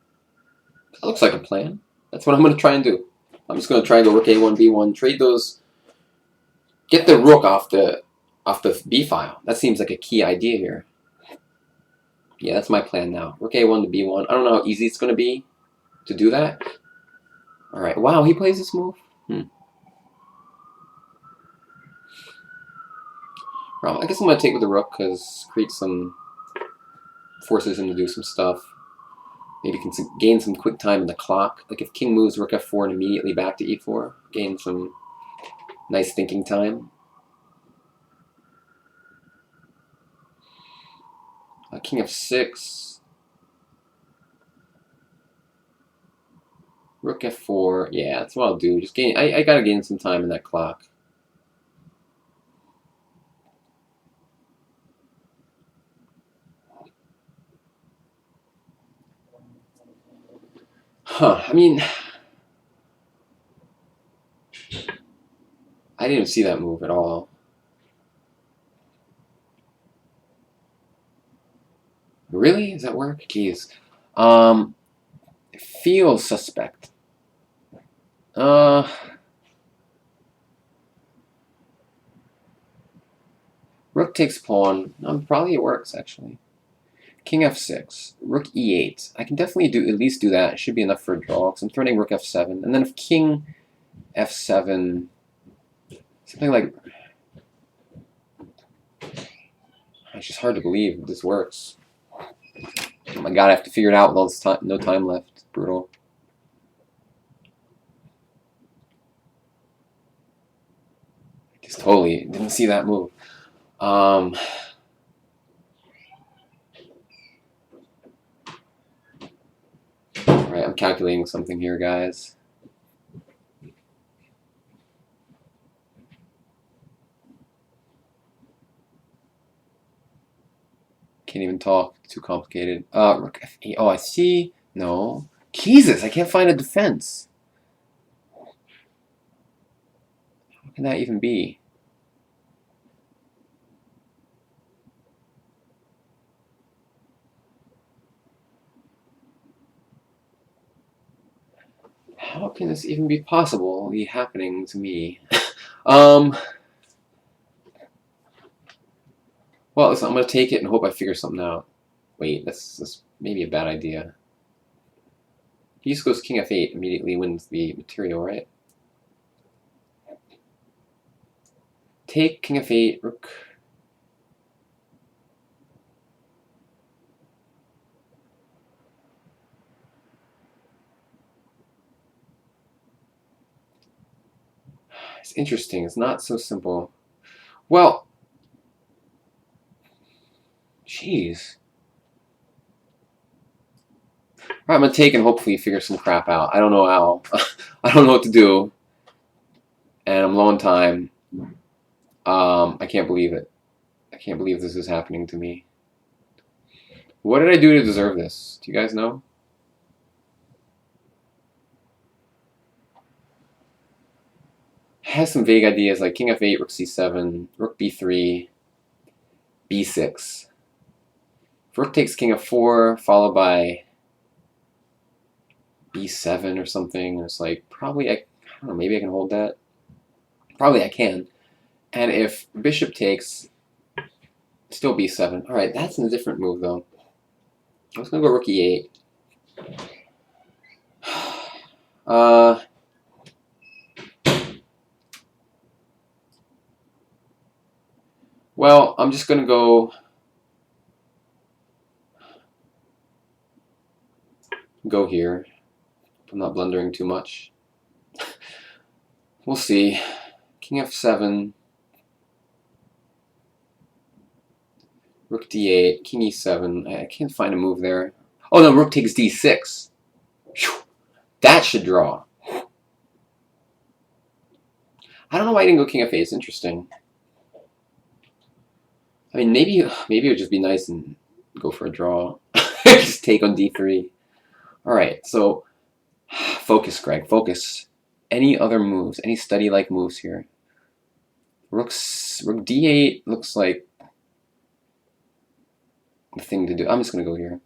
That looks like a plan. That's what I'm going to try and do. I'm just going to try and go rook a1, b1, trade those. Get the rook off the b file. That seems like a key idea here. Yeah, that's my plan now. Rook a1 to b1. I don't know how easy it's going to be to do that. All right. Wow, he plays this move. Well, I guess I'm going to take with the rook because forces him to do some stuff. Maybe can gain some quick time in the clock. Like if king moves rook f4 and immediately back to e4, gain some nice thinking time. King f6. Rook f4. Yeah, that's what I'll do. Just gain. I gotta gain some time in that clock. I mean, I didn't see that move at all. Really? Does that work? Jeez. It feels suspect. Rook takes pawn. Probably it works, actually. King f6, rook e8. I can definitely at least do that. It should be enough for a draw because I'm threatening rook f7. And then if king f7, something like... It's just hard to believe this works. Oh my god, I have to figure it out with all this time, no time left. It's brutal. Just totally didn't see that move. Alright, I'm calculating something here, guys. Can't even talk. Too complicated. Rook f8. Oh, I see. No. Jesus, I can't find a defense. How can that even be? How can this even be possibly happening to me? Well, listen, I'm going to take it and hope I figure something out. Wait, that's maybe a bad idea. He just goes king f8, immediately wins the material, right? Take king f8, rook. It's interesting. It's not so simple. Well, jeez. Alright, I'm going to take and hopefully figure some crap out. I don't know how. I don't know what to do. And I'm low on time. I can't believe it. I can't believe this is happening to me. What did I do to deserve this? Do you guys know? I have some vague ideas like king f8, rook c7, rook b3, b6. If rook takes king f4, followed by b7 or something. It's like, probably, I don't know, maybe I can hold that. Probably I can. And if bishop takes, still b7. Alright, that's a different move, though. I was going to go rook e8. Well, I'm just going to go here. I'm not blundering too much. We'll see. King f7. Rook d8. King e7. I can't find a move there. Oh no, rook takes d6. Whew. That should draw. I don't know why I didn't go king f8. It's interesting. I mean, maybe it would just be nice and go for a draw. Just take on d3. Alright, so focus, Greg. Focus. Any other moves? Any study-like moves here? Rook d8 looks like the thing to do. I'm just going to go here.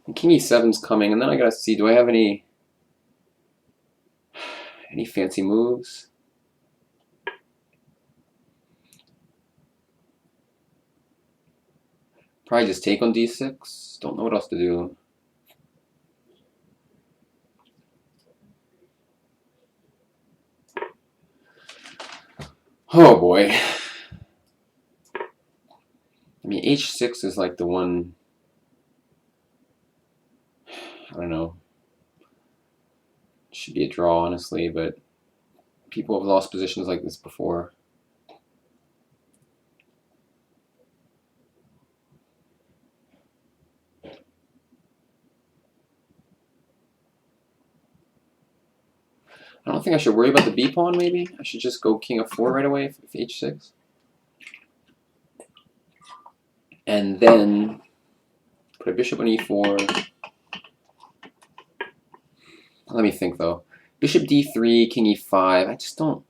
And king e7's coming, and then I got to see, do I have any fancy moves? Probably just take on d6. Don't know what else to do. Oh boy. I mean, h6 is like the one. I don't know. Should be a draw, honestly, but people have lost positions like this before. I don't think I should worry about the b pawn, maybe? I should just go king f4 right away if h6. And then put a bishop on e4. Let me think, though. Bishop d3, king e5. I just don't...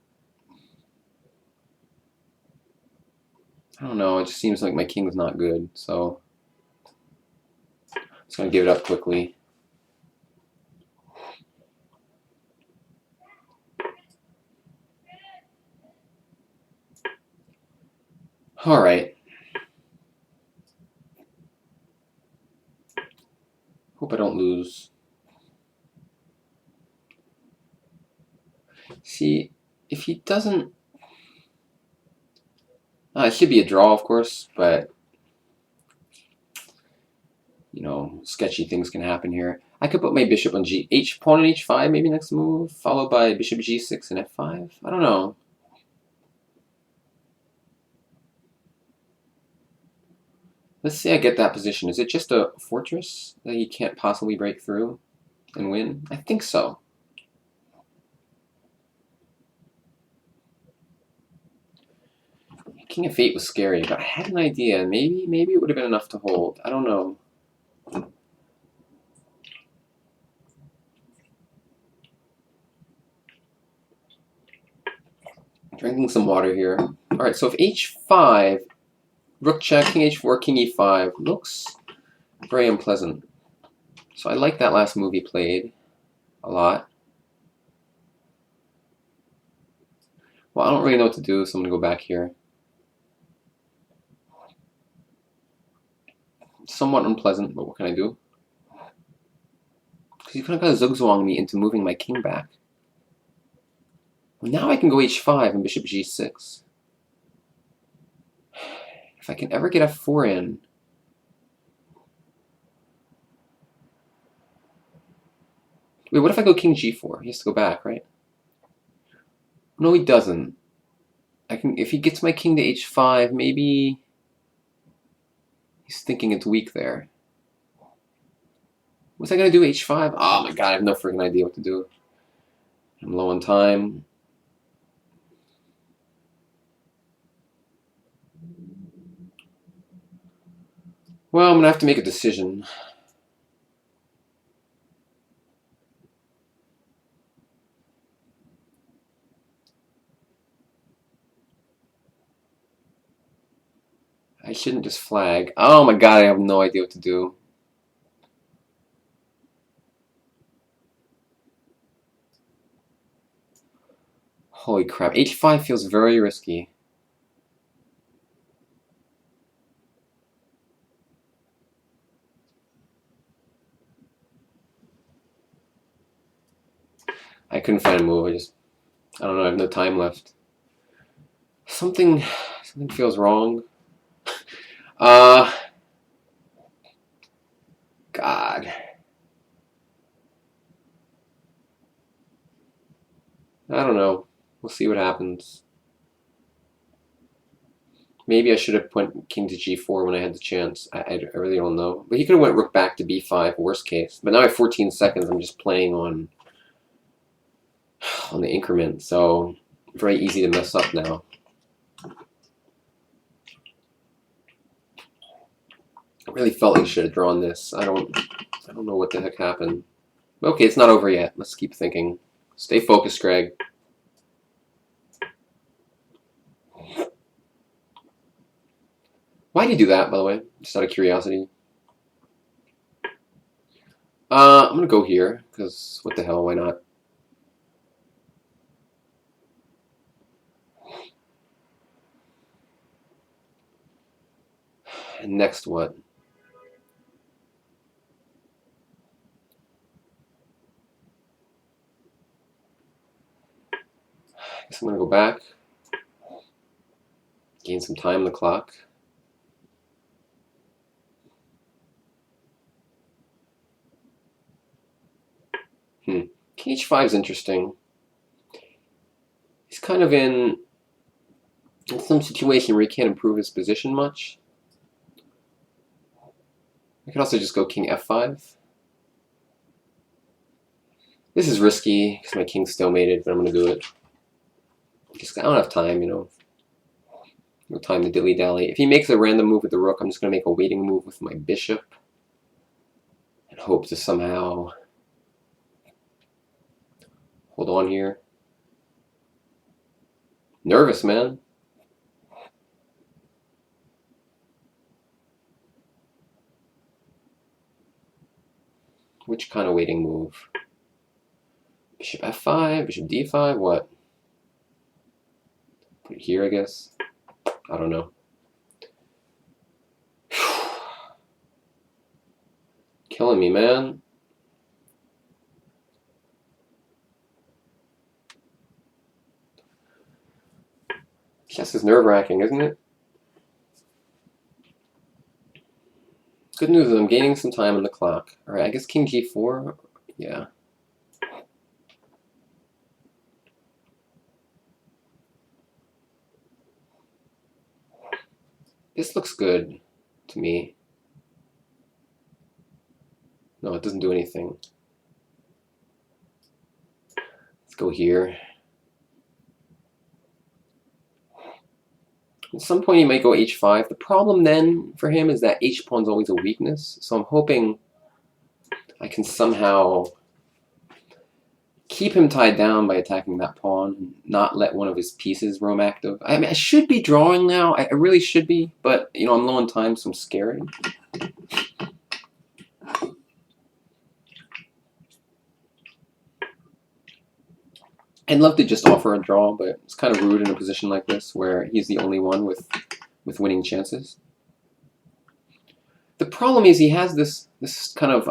I don't know. It just seems like my king's not good, so... I'm just going to give it up quickly. Alright. Hope I don't lose. See, if he doesn't... it should be a draw, of course, but... You know, sketchy things can happen here. I could put my bishop on pawn on h5 maybe next move, followed by bishop g6 and f5. I don't know. Let's say I get that position. Is it just a fortress that he can't possibly break through and win? I think so. King of Fate was scary, but I had an idea. Maybe it would have been enough to hold. I don't know. Drinking some water here. Alright, so if h5, rook check, king h4, king e5, looks very unpleasant. So I like that last move he played a lot. Well, I don't really know what to do, so I'm going to go back here. Somewhat unpleasant, but what can I do? Because he's kind of zugzwang me into moving my king back. Well, now I can go h5 and bishop g6. If I can ever get f4 in... Wait, what if I go king g4? He has to go back, right? No, he doesn't. I can, if he gets my king to h5, maybe... He's thinking it's weak there. What's I gonna do, h5? Oh my god, I have no freaking idea what to do. I'm low on time. Well, I'm gonna have to make a decision. I shouldn't just flag. Oh my god, I have no idea what to do. Holy crap, h5 feels very risky. I couldn't find a move, I don't know, I have no time left. Something feels wrong. God. I don't know. We'll see what happens. Maybe I should have put king to g4 when I had the chance. I really don't know. But he could have went rook back to b5, worst case. But now I have 14 seconds. I'm just playing on the increment, so very easy to mess up now. I really felt like I should have drawn this. I don't know what the heck happened. Okay, it's not over yet. Let's keep thinking. Stay focused, Greg. Why did you do that, by the way? Just out of curiosity. I'm gonna go here, because what the hell, why not? And next what? I guess I'm gonna go back. Gain some time on the clock. King h5 is interesting. He's kind of in some situation where he can't improve his position much. I could also just go king f5. This is risky because my king's stalemated, but I'm going to do it. I don't have time, you know. No time to dilly-dally. If he makes a random move with the rook, I'm just going to make a waiting move with my bishop and hope to somehow hold on here. Nervous, man. Which kind of waiting move? Bishop f5, bishop d5, what? Put it here, I guess. I don't know. killing me, man. Chess is nerve-wracking, isn't it? Good news is I'm gaining some time on the clock. Alright, I guess king g4. Yeah. This looks good to me. No, it doesn't do anything. Let's go here. At some point he might go h5. The problem then for him is that h-pawn's always a weakness. So I'm hoping I can somehow keep him tied down by attacking that pawn and not let one of his pieces roam active. I mean, I should be drawing now. I really should be, but you know, I'm low on time, so I'm scared. I'd love to just offer a draw, but it's kind of rude in a position like this where he's the only one with winning chances. The problem is he has this kind of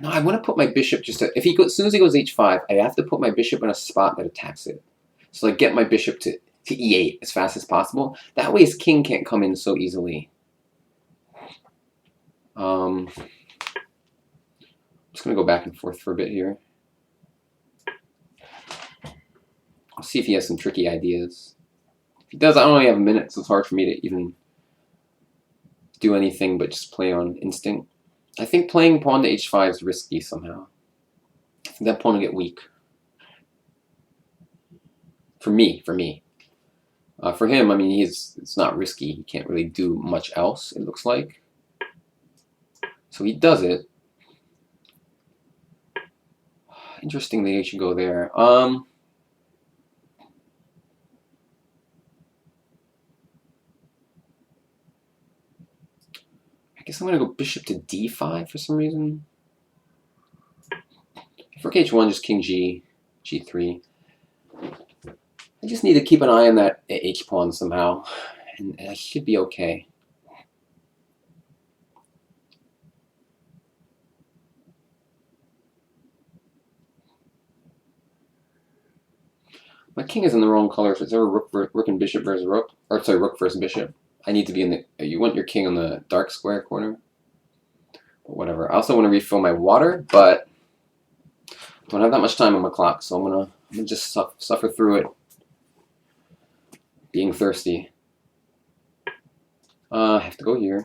no, I want to put my bishop just to, as soon as he goes h5, I have to put my bishop in a spot that attacks it. So like get my bishop to e8 as fast as possible. That way his king can't come in so easily. I'm just going to go back and forth for a bit here. I'll see if he has some tricky ideas. If he does, I only have a minute, so it's hard for me to even do anything but just play on instinct. I think playing pawn to h5 is risky somehow. I think that pawn will get weak. For me. For him, I mean, it's not risky. He can't really do much else, it looks like. So he does it. Interesting that he should go there. I guess I'm going to go bishop to d5 for some reason. For h1, just king g3. I just need to keep an eye on that h-pawn somehow, and I should be okay. My king is in the wrong color, so it's ever rook and bishop versus rook, or sorry, rook versus bishop. I need to be in the, you want your king on the dark square corner. But whatever. I also want to refill my water, but don't have that much time on my clock, so I'm gonna just suffer through it. Being thirsty. I have to go here.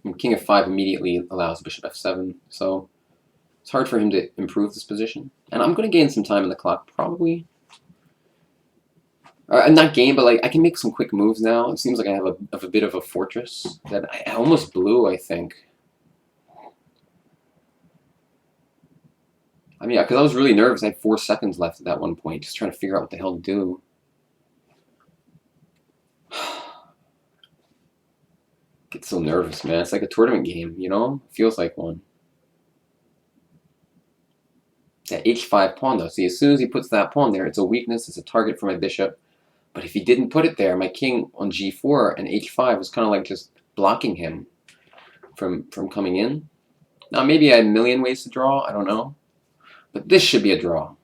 And king f5 immediately allows bishop f7, so it's hard for him to improve this position. And I'm going to gain some time on the clock, probably. Not gain, but like I can make some quick moves now. It seems like I have a bit of a fortress that I almost blew, I think. I mean, because I was really nervous. I had 4 seconds left at that one point, just trying to figure out what the hell to do. Get so nervous, man. It's like a tournament game, you know? Feels like one. That h5 pawn, though. See, as soon as he puts that pawn there, it's a weakness. It's a target for my bishop. But if he didn't put it there, my king on g4 and h5 was kind of like just blocking him from coming in. Now, maybe I had a million ways to draw. I don't know. But this should be a draw.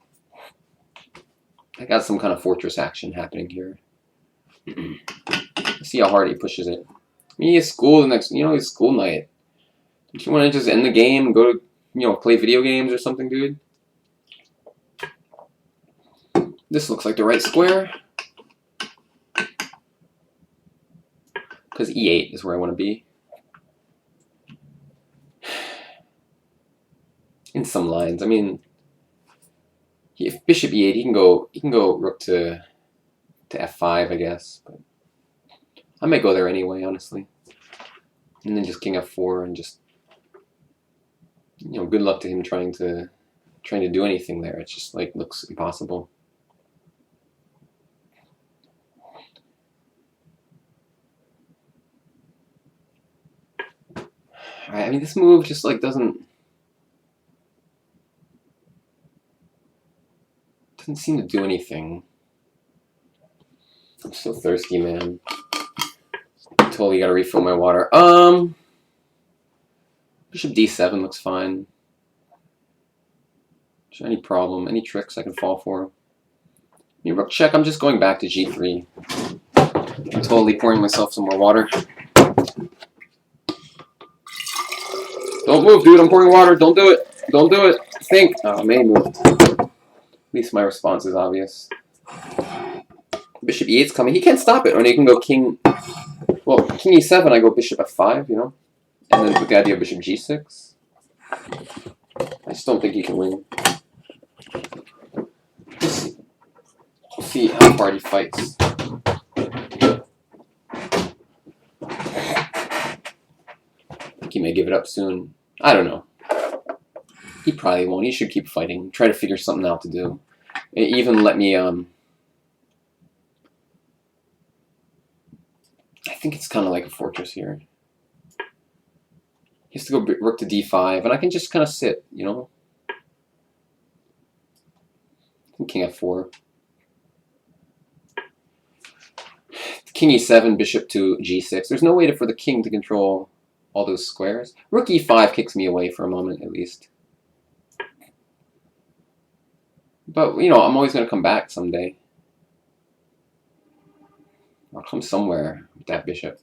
I got some kind of fortress action happening here. See how hard he pushes it. I mean, he has school the next, you know, his school night. Don't you want to just end the game and go to, you know, play video games or something, dude? This looks like the right square. Because e8 is where I want to be. In some lines. I mean, if bishop e8, he can go rook to f5, I guess. But I might go there anyway, honestly. And then just king f4 and just, you know, good luck to him trying to do anything there. It's just like looks impossible. I mean, this move just like doesn't seem to do anything. I'm so thirsty, man. Totally gotta refill my water. Bishop d7 looks fine. Is there any problem? Any tricks I can fall for? Rook check, I'm just going back to g3. I'm totally pouring myself some more water. Don't move, dude. I'm pouring water. Don't do it. Don't do it. Think. Oh, may move. At least my response is obvious. Bishop e8's coming. He can't stop it. Or he can go king. Well, king e7, I go bishop f5, you know? And then with the idea of bishop g6. I just don't think he can win. We'll see how hard he fights. I think he may give it up soon. I don't know. He probably won't. He should keep fighting. Try to figure something out to do. Even let me, I think it's kind of like a fortress here. He has to go rook to d5, and I can just kind of sit, you know? King f4. King e7, bishop to g6. There's no way for the king to control all those squares. Rook e5 kicks me away for a moment, at least. But, you know, I'm always going to come back someday. I'll come somewhere with that bishop.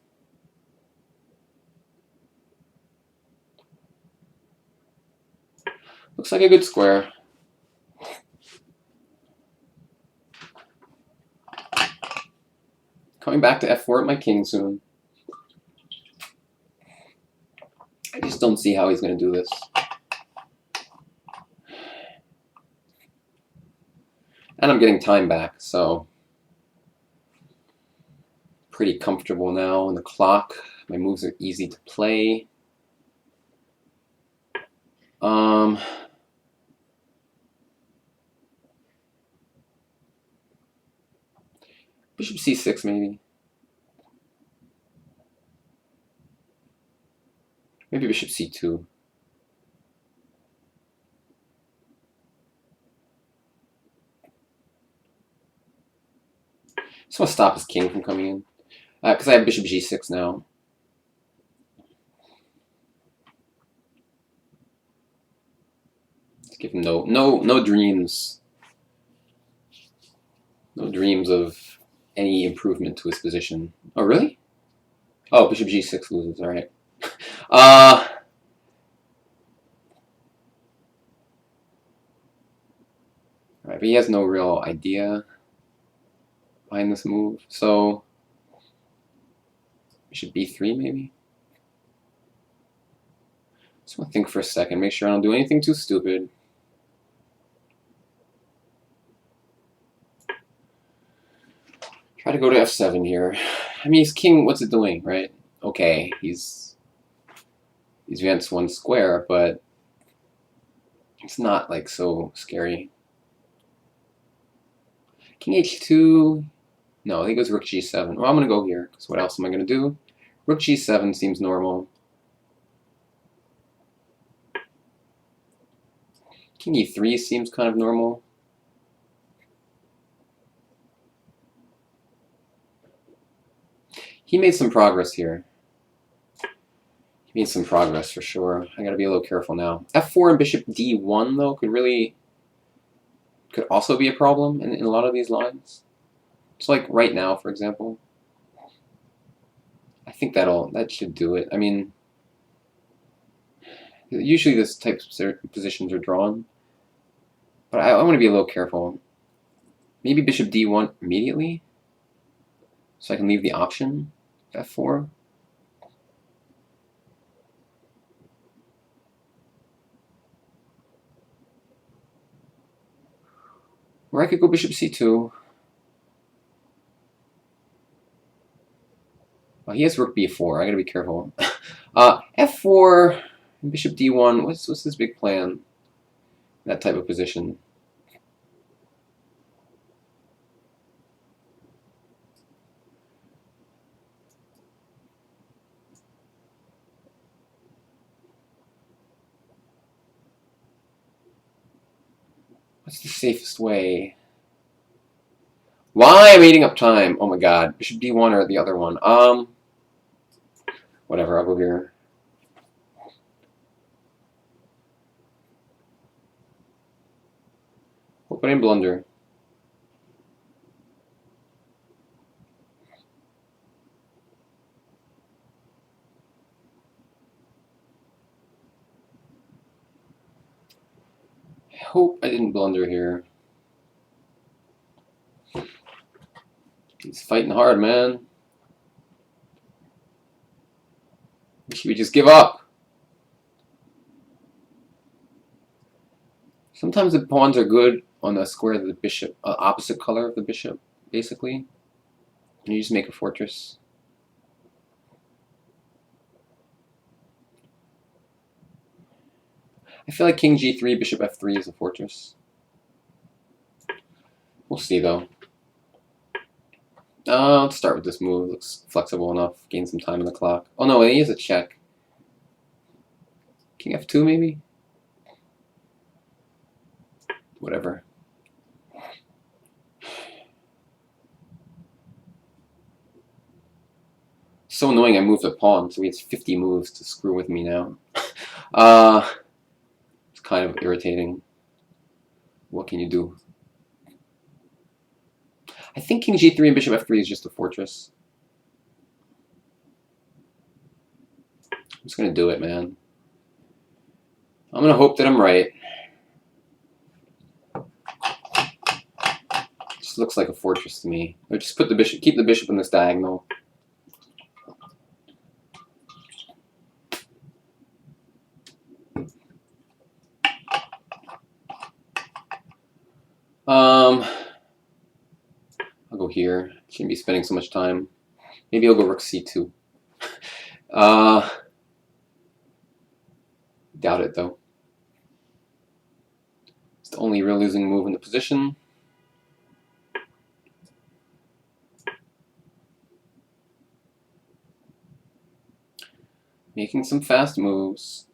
Looks like a good square. Coming back to f4 at my king soon. I just don't see how he's going to do this. And I'm getting time back, so pretty comfortable now in the clock. My moves are easy to play. Bishop c6 maybe. Maybe bishop c2. Just want to stop his king from coming in. Because I have bishop g6 now. Let's give him no dreams. No dreams of any improvement to his position. Oh, really? Oh, bishop g6 loses. All right. All right, but he has no real idea behind this move. So bishop b3 maybe. Just want to think for a second. Make sure I don't do anything too stupid. Try to go to f7 here. I mean, his king, what's it doing, right? Okay, he's advanced one square, but it's not like so scary. King h2. No, I think it goes rook g7. Well, I'm going to go here, because what else am I going to do? Rook g7 seems normal. King e3 seems kind of normal. He made some progress here. He made some progress for sure. I gotta be a little careful now. f4 and bishop d1 though could also be a problem in a lot of these lines. It's like right now, for example. I think that should do it. I mean, usually this type of positions are drawn, but I want to be a little careful. Maybe bishop d1 immediately, so I can leave the option f4. Or I could go bishop c2. Oh, he has rook b4. I gotta be careful. f4, bishop d1. What's his big plan? That type of position. What's the safest way? Why am I eating up time? Oh my god. Bishop d1 or the other one? Whatever, I'll go here. Hope I didn't blunder. I hope I didn't blunder here. He's fighting hard, man. Should we just give up? Sometimes the pawns are good on the square of the bishop, opposite color of the bishop, basically. And you just make a fortress. I feel like king g3, bishop f3 is a fortress. We'll see, though. Let's start with this move. Looks flexible enough. Gain some time on the clock. Oh no, he is a check. King f2 maybe? Whatever. So annoying I moved a pawn, so he has 50 moves to screw with me now. It's kind of irritating. What can you do? I think king g3 and bishop f3 is just a fortress. I'm just going to do it, man. I'm going to hope that I'm right. Just looks like a fortress to me. Or just put the bishop, keep the bishop in this diagonal. I'll go here. Shouldn't be spending so much time. Maybe I'll go rook c2. Doubt it, though. It's the only real losing move in the position. Making some fast moves.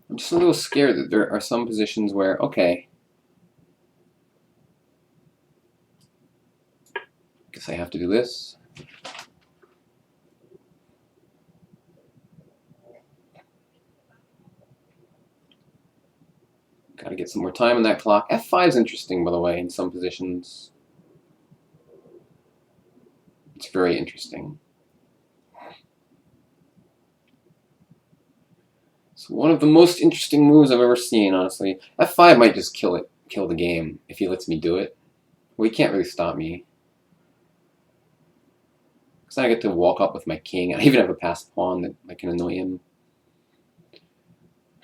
I'm just a little scared that there are some positions where, okay, guess I have to do this. Got to get some more time on that clock. F5 is interesting, by the way, in some positions. It's very interesting. It's one of the most interesting moves I've ever seen, honestly. F5 might just kill the game if he lets me do it. Well, he can't really stop me. Because I get to walk up with my king. I even have a passed pawn that can annoy him.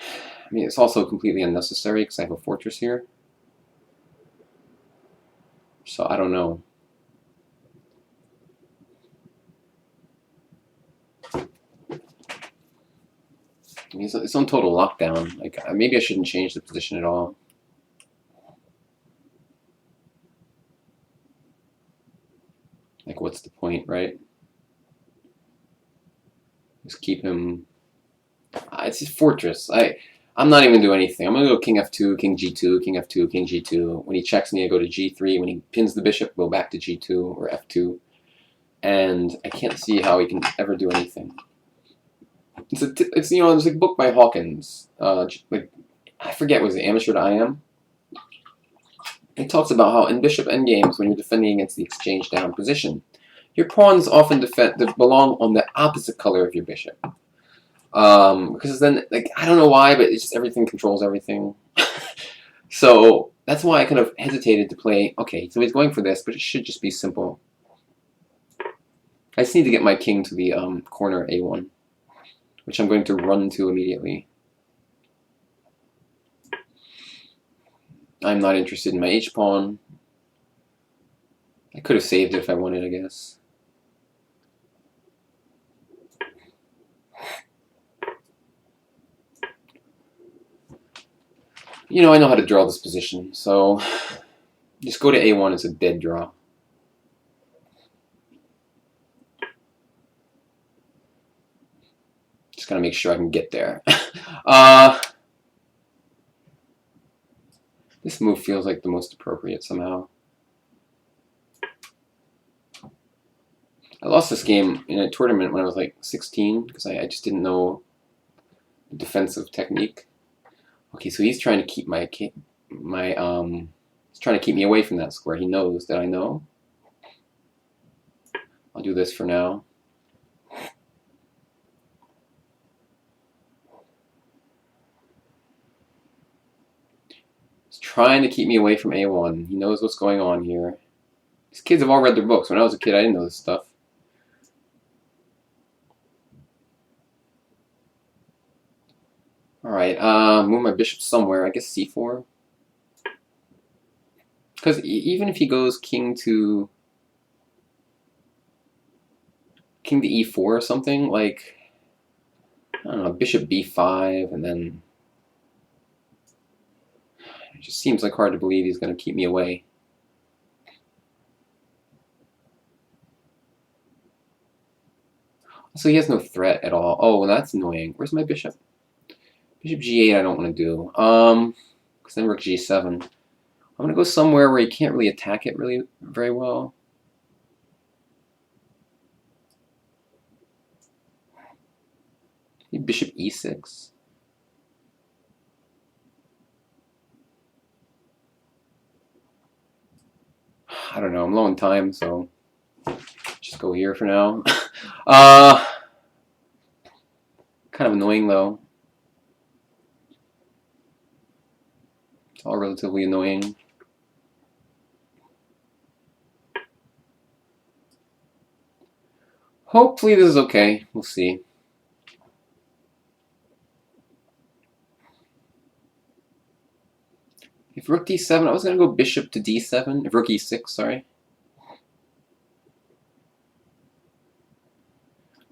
I mean, it's also completely unnecessary because I have a fortress here. So I don't know. It's on total lockdown. Like, maybe I shouldn't change the position at all. Like, what's the point, right? Just keep him. It's his fortress. I'm not even doing anything. I'm gonna go king f2, king g2, king f2, king g2. When he checks me, I go to g3. When he pins the bishop, go back to g2 or f2. And I can't see how he can ever do anything. It's you know, there's a book by Hawkins. Like, I forget, was it Amateur to I Am? It talks about how in bishop endgames, when you're defending against the exchange down position, your pawns often belong on the opposite color of your bishop. Because then, like, I don't know why, but it's just everything controls everything. So that's why I kind of hesitated to play. Okay, so he's going for this, but it should just be simple. I just need to get my king to the corner a1, which I'm going to run to immediately. I'm not interested in my h-pawn. I could have saved it if I wanted, I guess. You know, I know how to draw this position, so just go to a1. It's a dead draw. Just gotta make sure I can get there. This move feels like the most appropriate somehow. I lost this game in a tournament when I was like 16 because I just didn't know the defensive technique. Okay, so he's trying to keep he's trying to keep me away from that square. He knows that I know. I'll do this for now. He's trying to keep me away from A1. He knows what's going on here. These kids have all read their books. When I was a kid, I didn't know this stuff. Alright, move my bishop somewhere. I guess C4. Because even if he goes king to E4 or something, like, I don't know, bishop B5, and then it just seems like hard to believe he's going to keep me away. So he has no threat at all. Oh, well, that's annoying. Where's my bishop? Bishop G8 I don't want to do. Because then rook G7. I'm going to go somewhere where he can't really attack it really very well. Maybe bishop E6. I don't know. I'm low on time, so just go here for now. Kind of annoying, though. It's all relatively annoying. Hopefully this is okay. We'll see. If rook D7, I was going to go bishop to D7. If rook E6, sorry.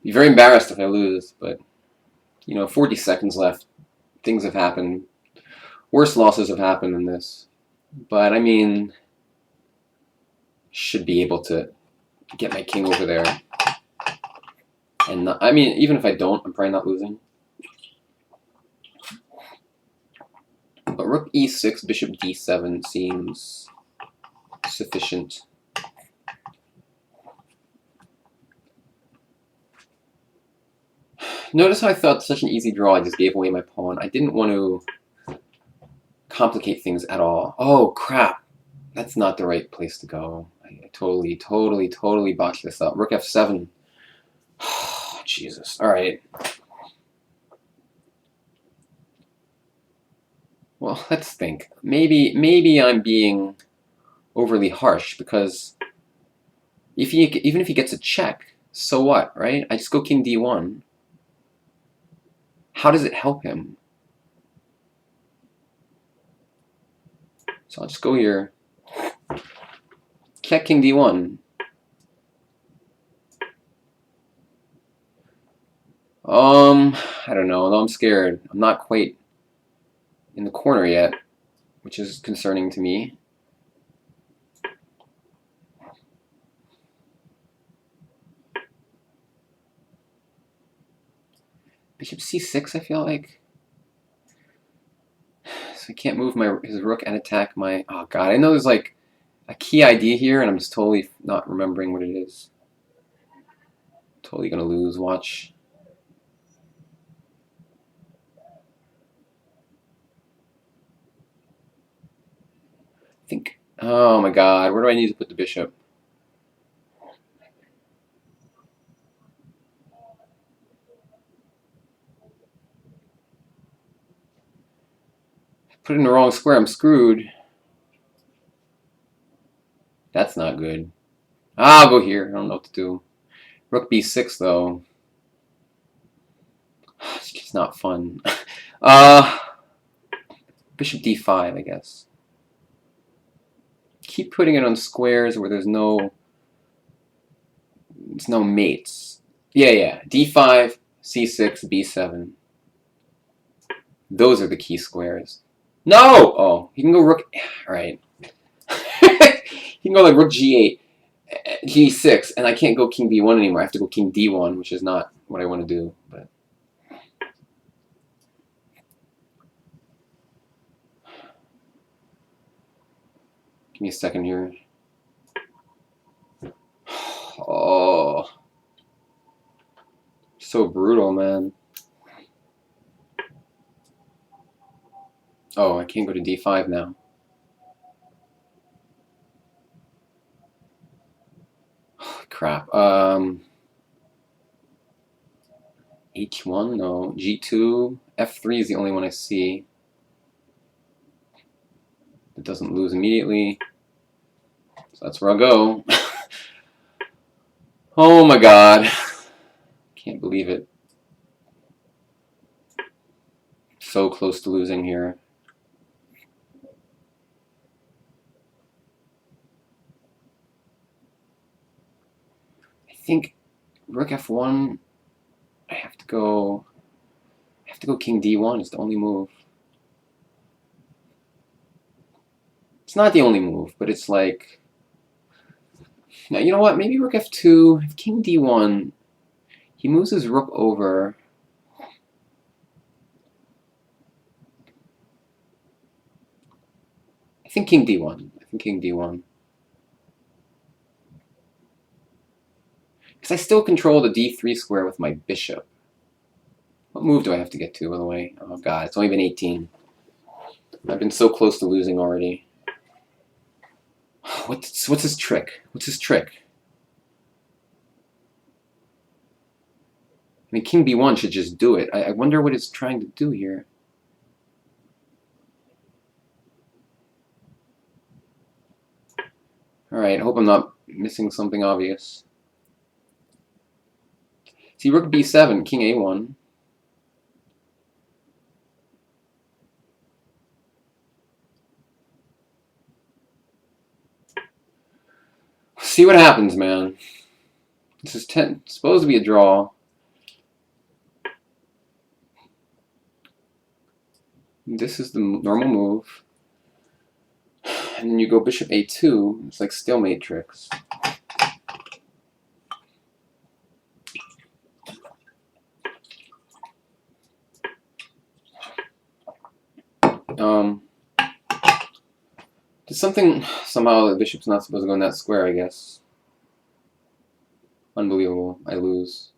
Be very embarrassed if I lose, but, you know, 40 seconds left. Things have happened. Worse losses have happened than this. But, I mean, should be able to get my king over there. And not, I mean, even if I don't, I'm probably not losing. But rook E6, bishop D7 seems sufficient. Notice how I thought such an easy draw, I just gave away my pawn. I didn't want to complicate things at all. Oh, crap. That's not the right place to go. I totally botched this up. Rook F7. Oh, Jesus. All right. Well, let's think. Maybe I'm being overly harsh because even if he gets a check, so what, right? I just go king D1. How does it help him? So I'll just go here. Check king D1. I don't know. I'm scared. I'm not quite in the corner yet, which is concerning to me. Bishop C6, I feel like. So I can't move his rook and attack my... Oh, God. I know there's, like, a key idea here, and I'm just totally not remembering what it is. Totally gonna lose. Watch. I think... Oh, my God. Where do I need to put the bishop? Put it in the wrong square, I'm screwed. That's not good. I'll go here. I don't know what to do. Rook B6, though. It's just not fun. Bishop D5, I guess. Keep putting it on squares where there's no mates. Yeah. D5, C6, B7. Those are the key squares. No! Oh, he can go rook... Alright. He can go like rook G8, G6, and I can't go king B1 anymore. I have to go king D1, which is not what I want to do. But give me a second here. Oh... So brutal, man. Oh, I can't go to d5 now. Crap. H1? No. G2? F3 is the only one I see. It doesn't lose immediately. So that's where I'll go. Oh my god. Can't believe it. So close to losing here. I think Rook F1, I have to go King D1 is the only move. It's not the only move, but it's like, now you know what, maybe Rook F2, if King D1, he moves his Rook over. I think King D1. I think King D1. Because I still control the D3 square with my bishop. What move do I have to get to, by the way? Oh god, it's only been 18. I've been so close to losing already. What's his trick? What's his trick? I mean, King B1 should just do it. I wonder what it's trying to do here. Alright, I hope I'm not missing something obvious. See, Rook B7, King A1. See what happens, man. This is supposed to be a draw. This is the normal move. And then you go bishop a2. It's like stalemate tricks. There's something, somehow the bishop's not supposed to go in that square, I guess. Unbelievable. I lose.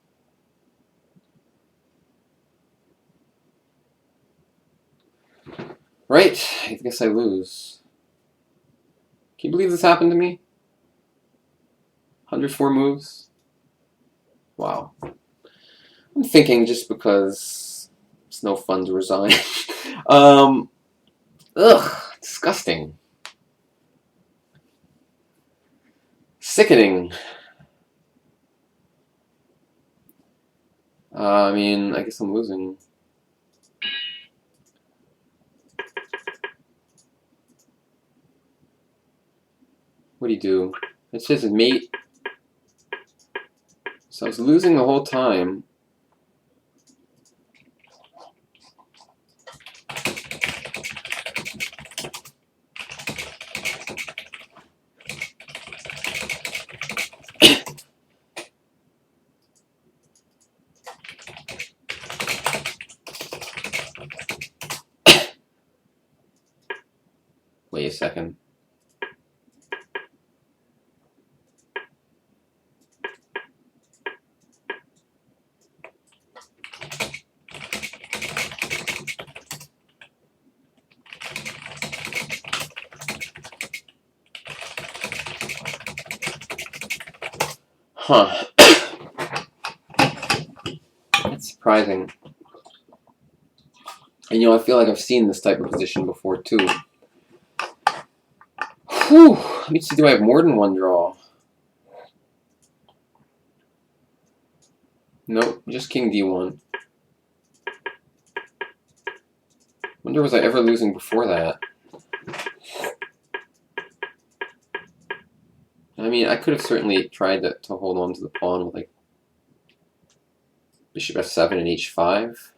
Right, I guess I lose. Can you believe this happened to me? 104 moves? Wow. I'm thinking just because it's no fun to resign. Ugh, disgusting. Sickening. I mean, I guess I'm losing. What do you do? It says mate. So I was losing the whole time. Wait a second. Huh. That's surprising. And you know, I feel like I've seen this type of position before too. Whew. Let me see, do I have more than one draw? Nope, just King D1. Wonder was I ever losing before that? I mean, I could have certainly tried to hold on to the pawn with like bishop f7 and h5.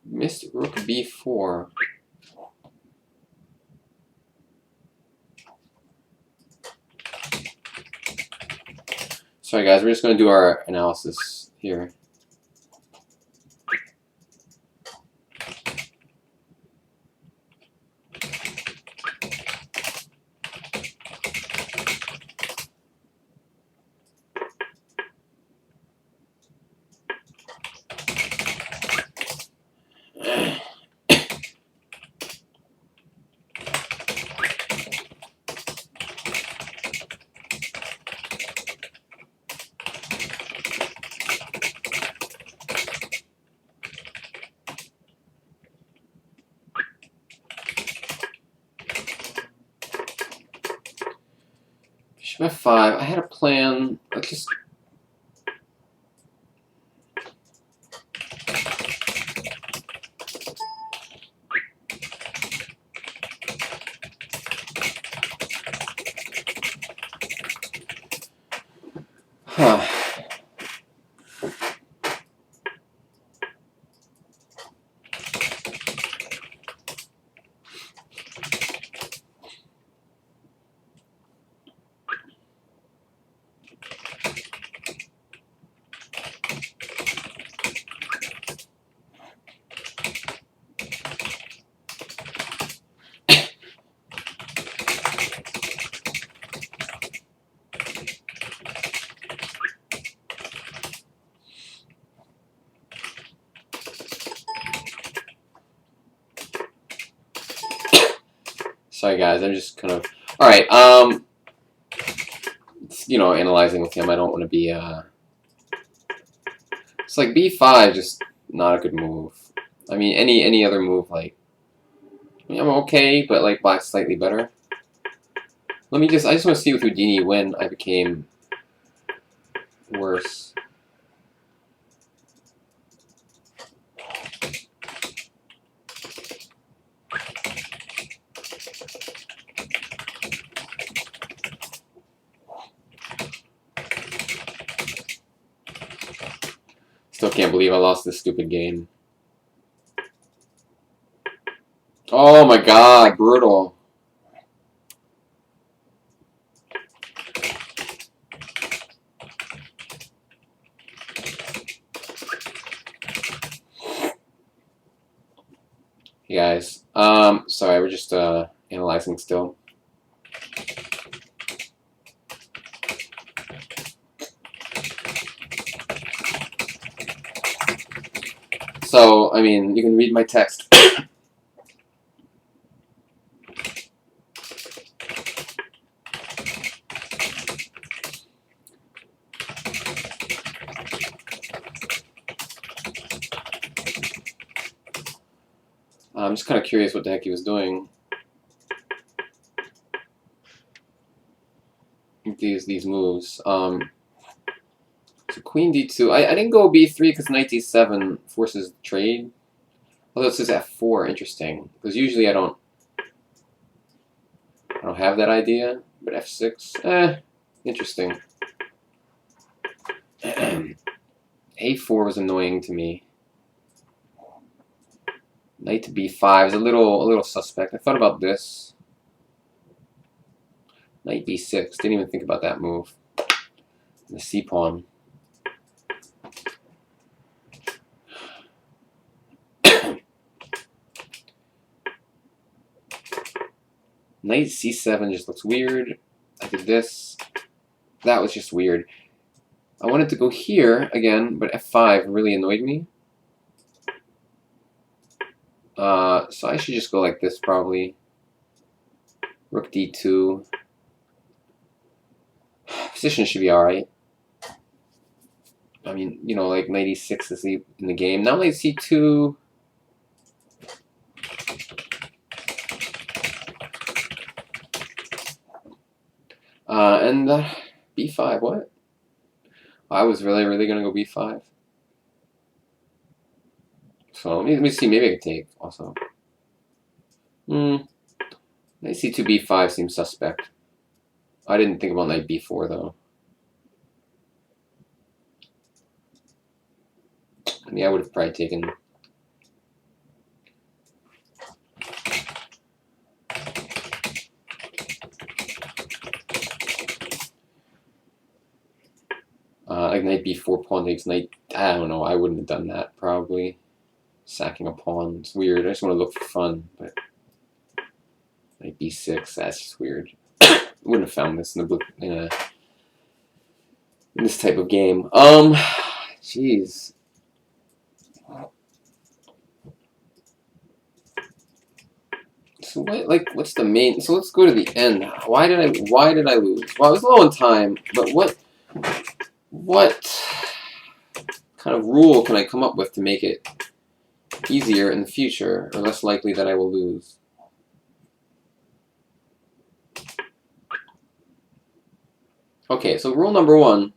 Missed rook b4. Sorry guys, we're just going to do our analysis here. Bishop f5. I had a plan. Let's just. Huh. Sorry guys, I'm just kind of alright, you know, analyzing with him. I don't want to be it's like b5 just not a good move. I mean any other move, like, I mean, I'm okay, but like black's slightly better. I just want to see with Houdini when I became worse. Still can't believe I lost this stupid game. Oh my god, brutal. Hey guys, sorry, we're just analyzing still. So, I mean, you can read my text. I'm just kind of curious what the heck he was doing. These moves. So queen d2. I didn't go b3 because knight d7 forces trade. Although it says f4. Interesting. Because usually I don't have that idea. But f6. Interesting. a4 was annoying to me. Knight to b5 is a little suspect. I thought about this. Knight b6. Didn't even think about that move. The c pawn. Knight c7 just looks weird. I did this. That was just weird. I wanted to go here again, but f5 really annoyed me. So I should just go like this probably. Rook d2. Position should be alright. I mean, you know, like knight e6 is in the game. Now knight c2. And b5, what? I was really gonna go b5. So let me see, maybe I can take also. Knight c2 b5 seems suspect. I didn't think about knight b4 though. I mean, I would have probably taken. Like knight b4, pawn takes knight. I don't know. I wouldn't have done that probably. Sacking a pawn. It's weird. I just want to look for fun, but knight b6. That's just weird. I wouldn't have found this in this type of game. Jeez. So what's the main? So let's go to the end. Why did I lose? Well, I was low on time, but what kind of rule can I come up with to make it easier in the future, or less likely that I will lose? Okay, so rule number 1,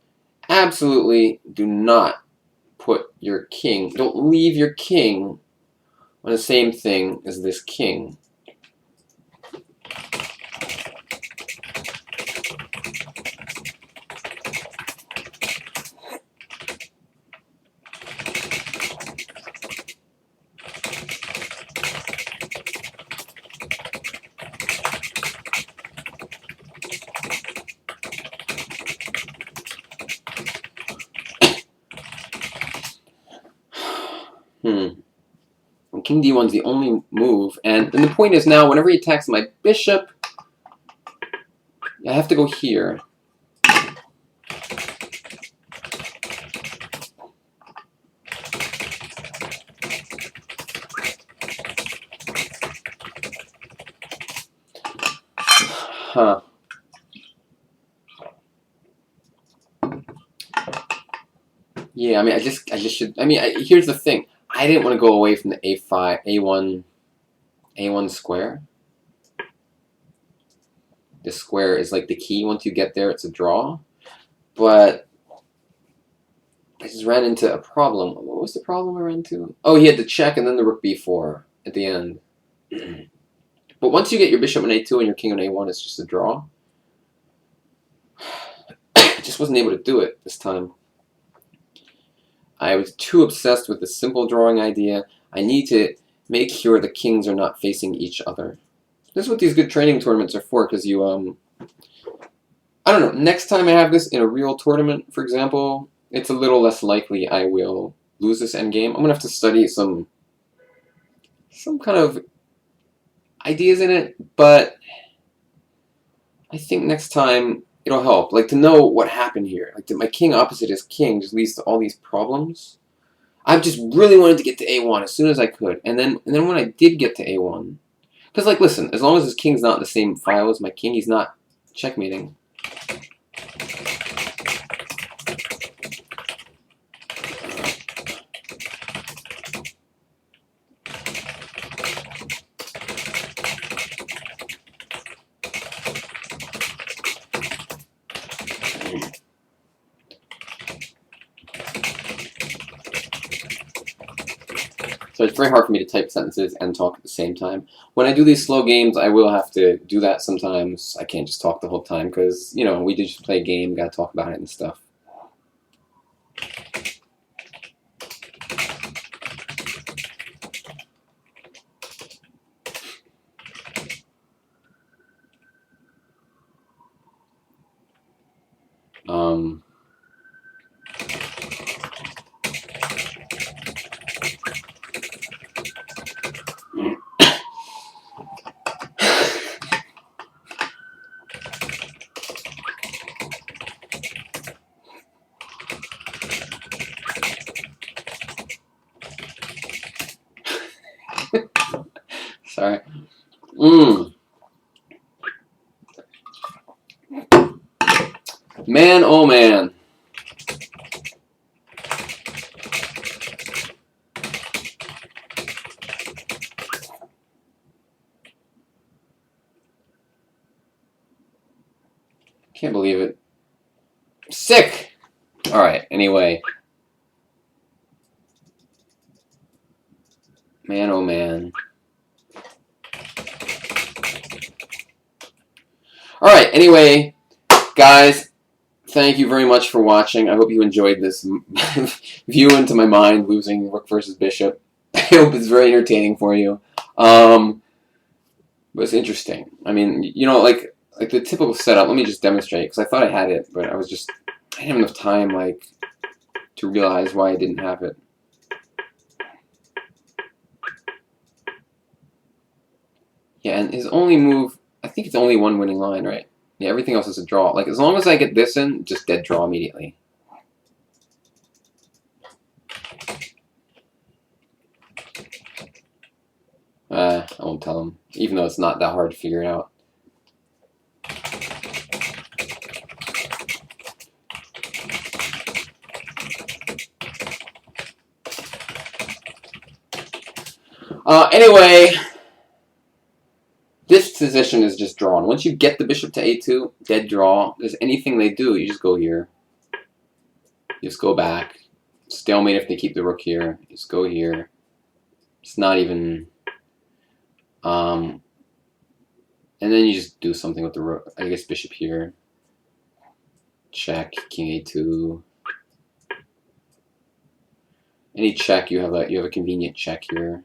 absolutely do not put your king, don't leave your king on the same thing as this king. King d1 is the only move, and the point is now, whenever he attacks my bishop, I have to go here. Huh. Yeah, I mean, I just should. I mean, here's the thing. I didn't want to go away from the A1 square. The square is like the key. Once you get there, it's a draw. But I just ran into a problem. What was the problem I ran into? Oh, he had to check and then the rook b4 at the end. But once you get your bishop on a2 and your king on a1, it's just a draw. I just wasn't able to do it this time. I was too obsessed with the simple drawing idea. I need to make sure the kings are not facing each other. This is what these good training tournaments are for, because you, I don't know, next time I have this in a real tournament, for example, it's a little less likely I will lose this endgame. I'm going to have to study some kind of ideas in it, but I think next time it'll help. Like, to know what happened here. Like, my king opposite his king just leads to all these problems. I just really wanted to get to a1 as soon as I could. And then when I did get to a1... Because, like, listen, as long as his king's not in the same file as my king, he's not checkmating. So it's very hard for me to type sentences and talk at the same time. When I do these slow games, I will have to do that sometimes. I can't just talk the whole time because, you know, we did just play a game, gotta talk about it and stuff. Sorry. Man, oh man. Can't believe it. Sick! Alright, anyway. Man, oh man. Alright, anyway, guys, thank you very much for watching. I hope you enjoyed this view into my mind, losing rook versus bishop. I hope it's very entertaining for you. But it's interesting. I mean, you know, like the typical setup, let me just demonstrate, because I thought I had it, but I didn't have enough time, like, to realize why I didn't have it. Yeah, and his only move, I think it's only one winning line, right? Yeah, everything else is a draw. Like, as long as I get this in, just dead draw immediately. I won't tell him, even though it's not that hard to figure it out. Anyway, this position is just drawn. Once you get the bishop to a2, dead draw. If there's anything they do, you just go here. You just go back. Stalemate if they keep the rook here. You just go here. It's not even... and then you just do something with the rook. I guess bishop here. Check, king a2. Any check, you have a convenient check here.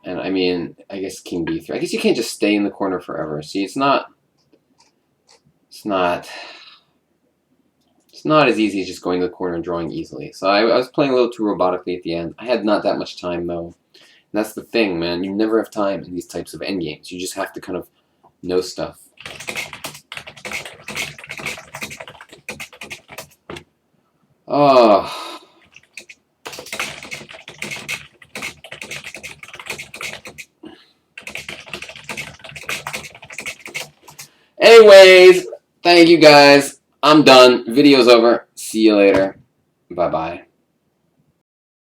And I mean, I guess king b3. I guess you can't just stay in the corner forever. See, it's not as easy as just going to the corner and drawing easily. So I was playing a little too robotically at the end. I had not that much time though. And that's the thing, man. You never have time in these types of endgames. You just have to kind of know stuff. Oh. Anyways, thank you guys. I'm done. Video's over. See you later. Bye-bye.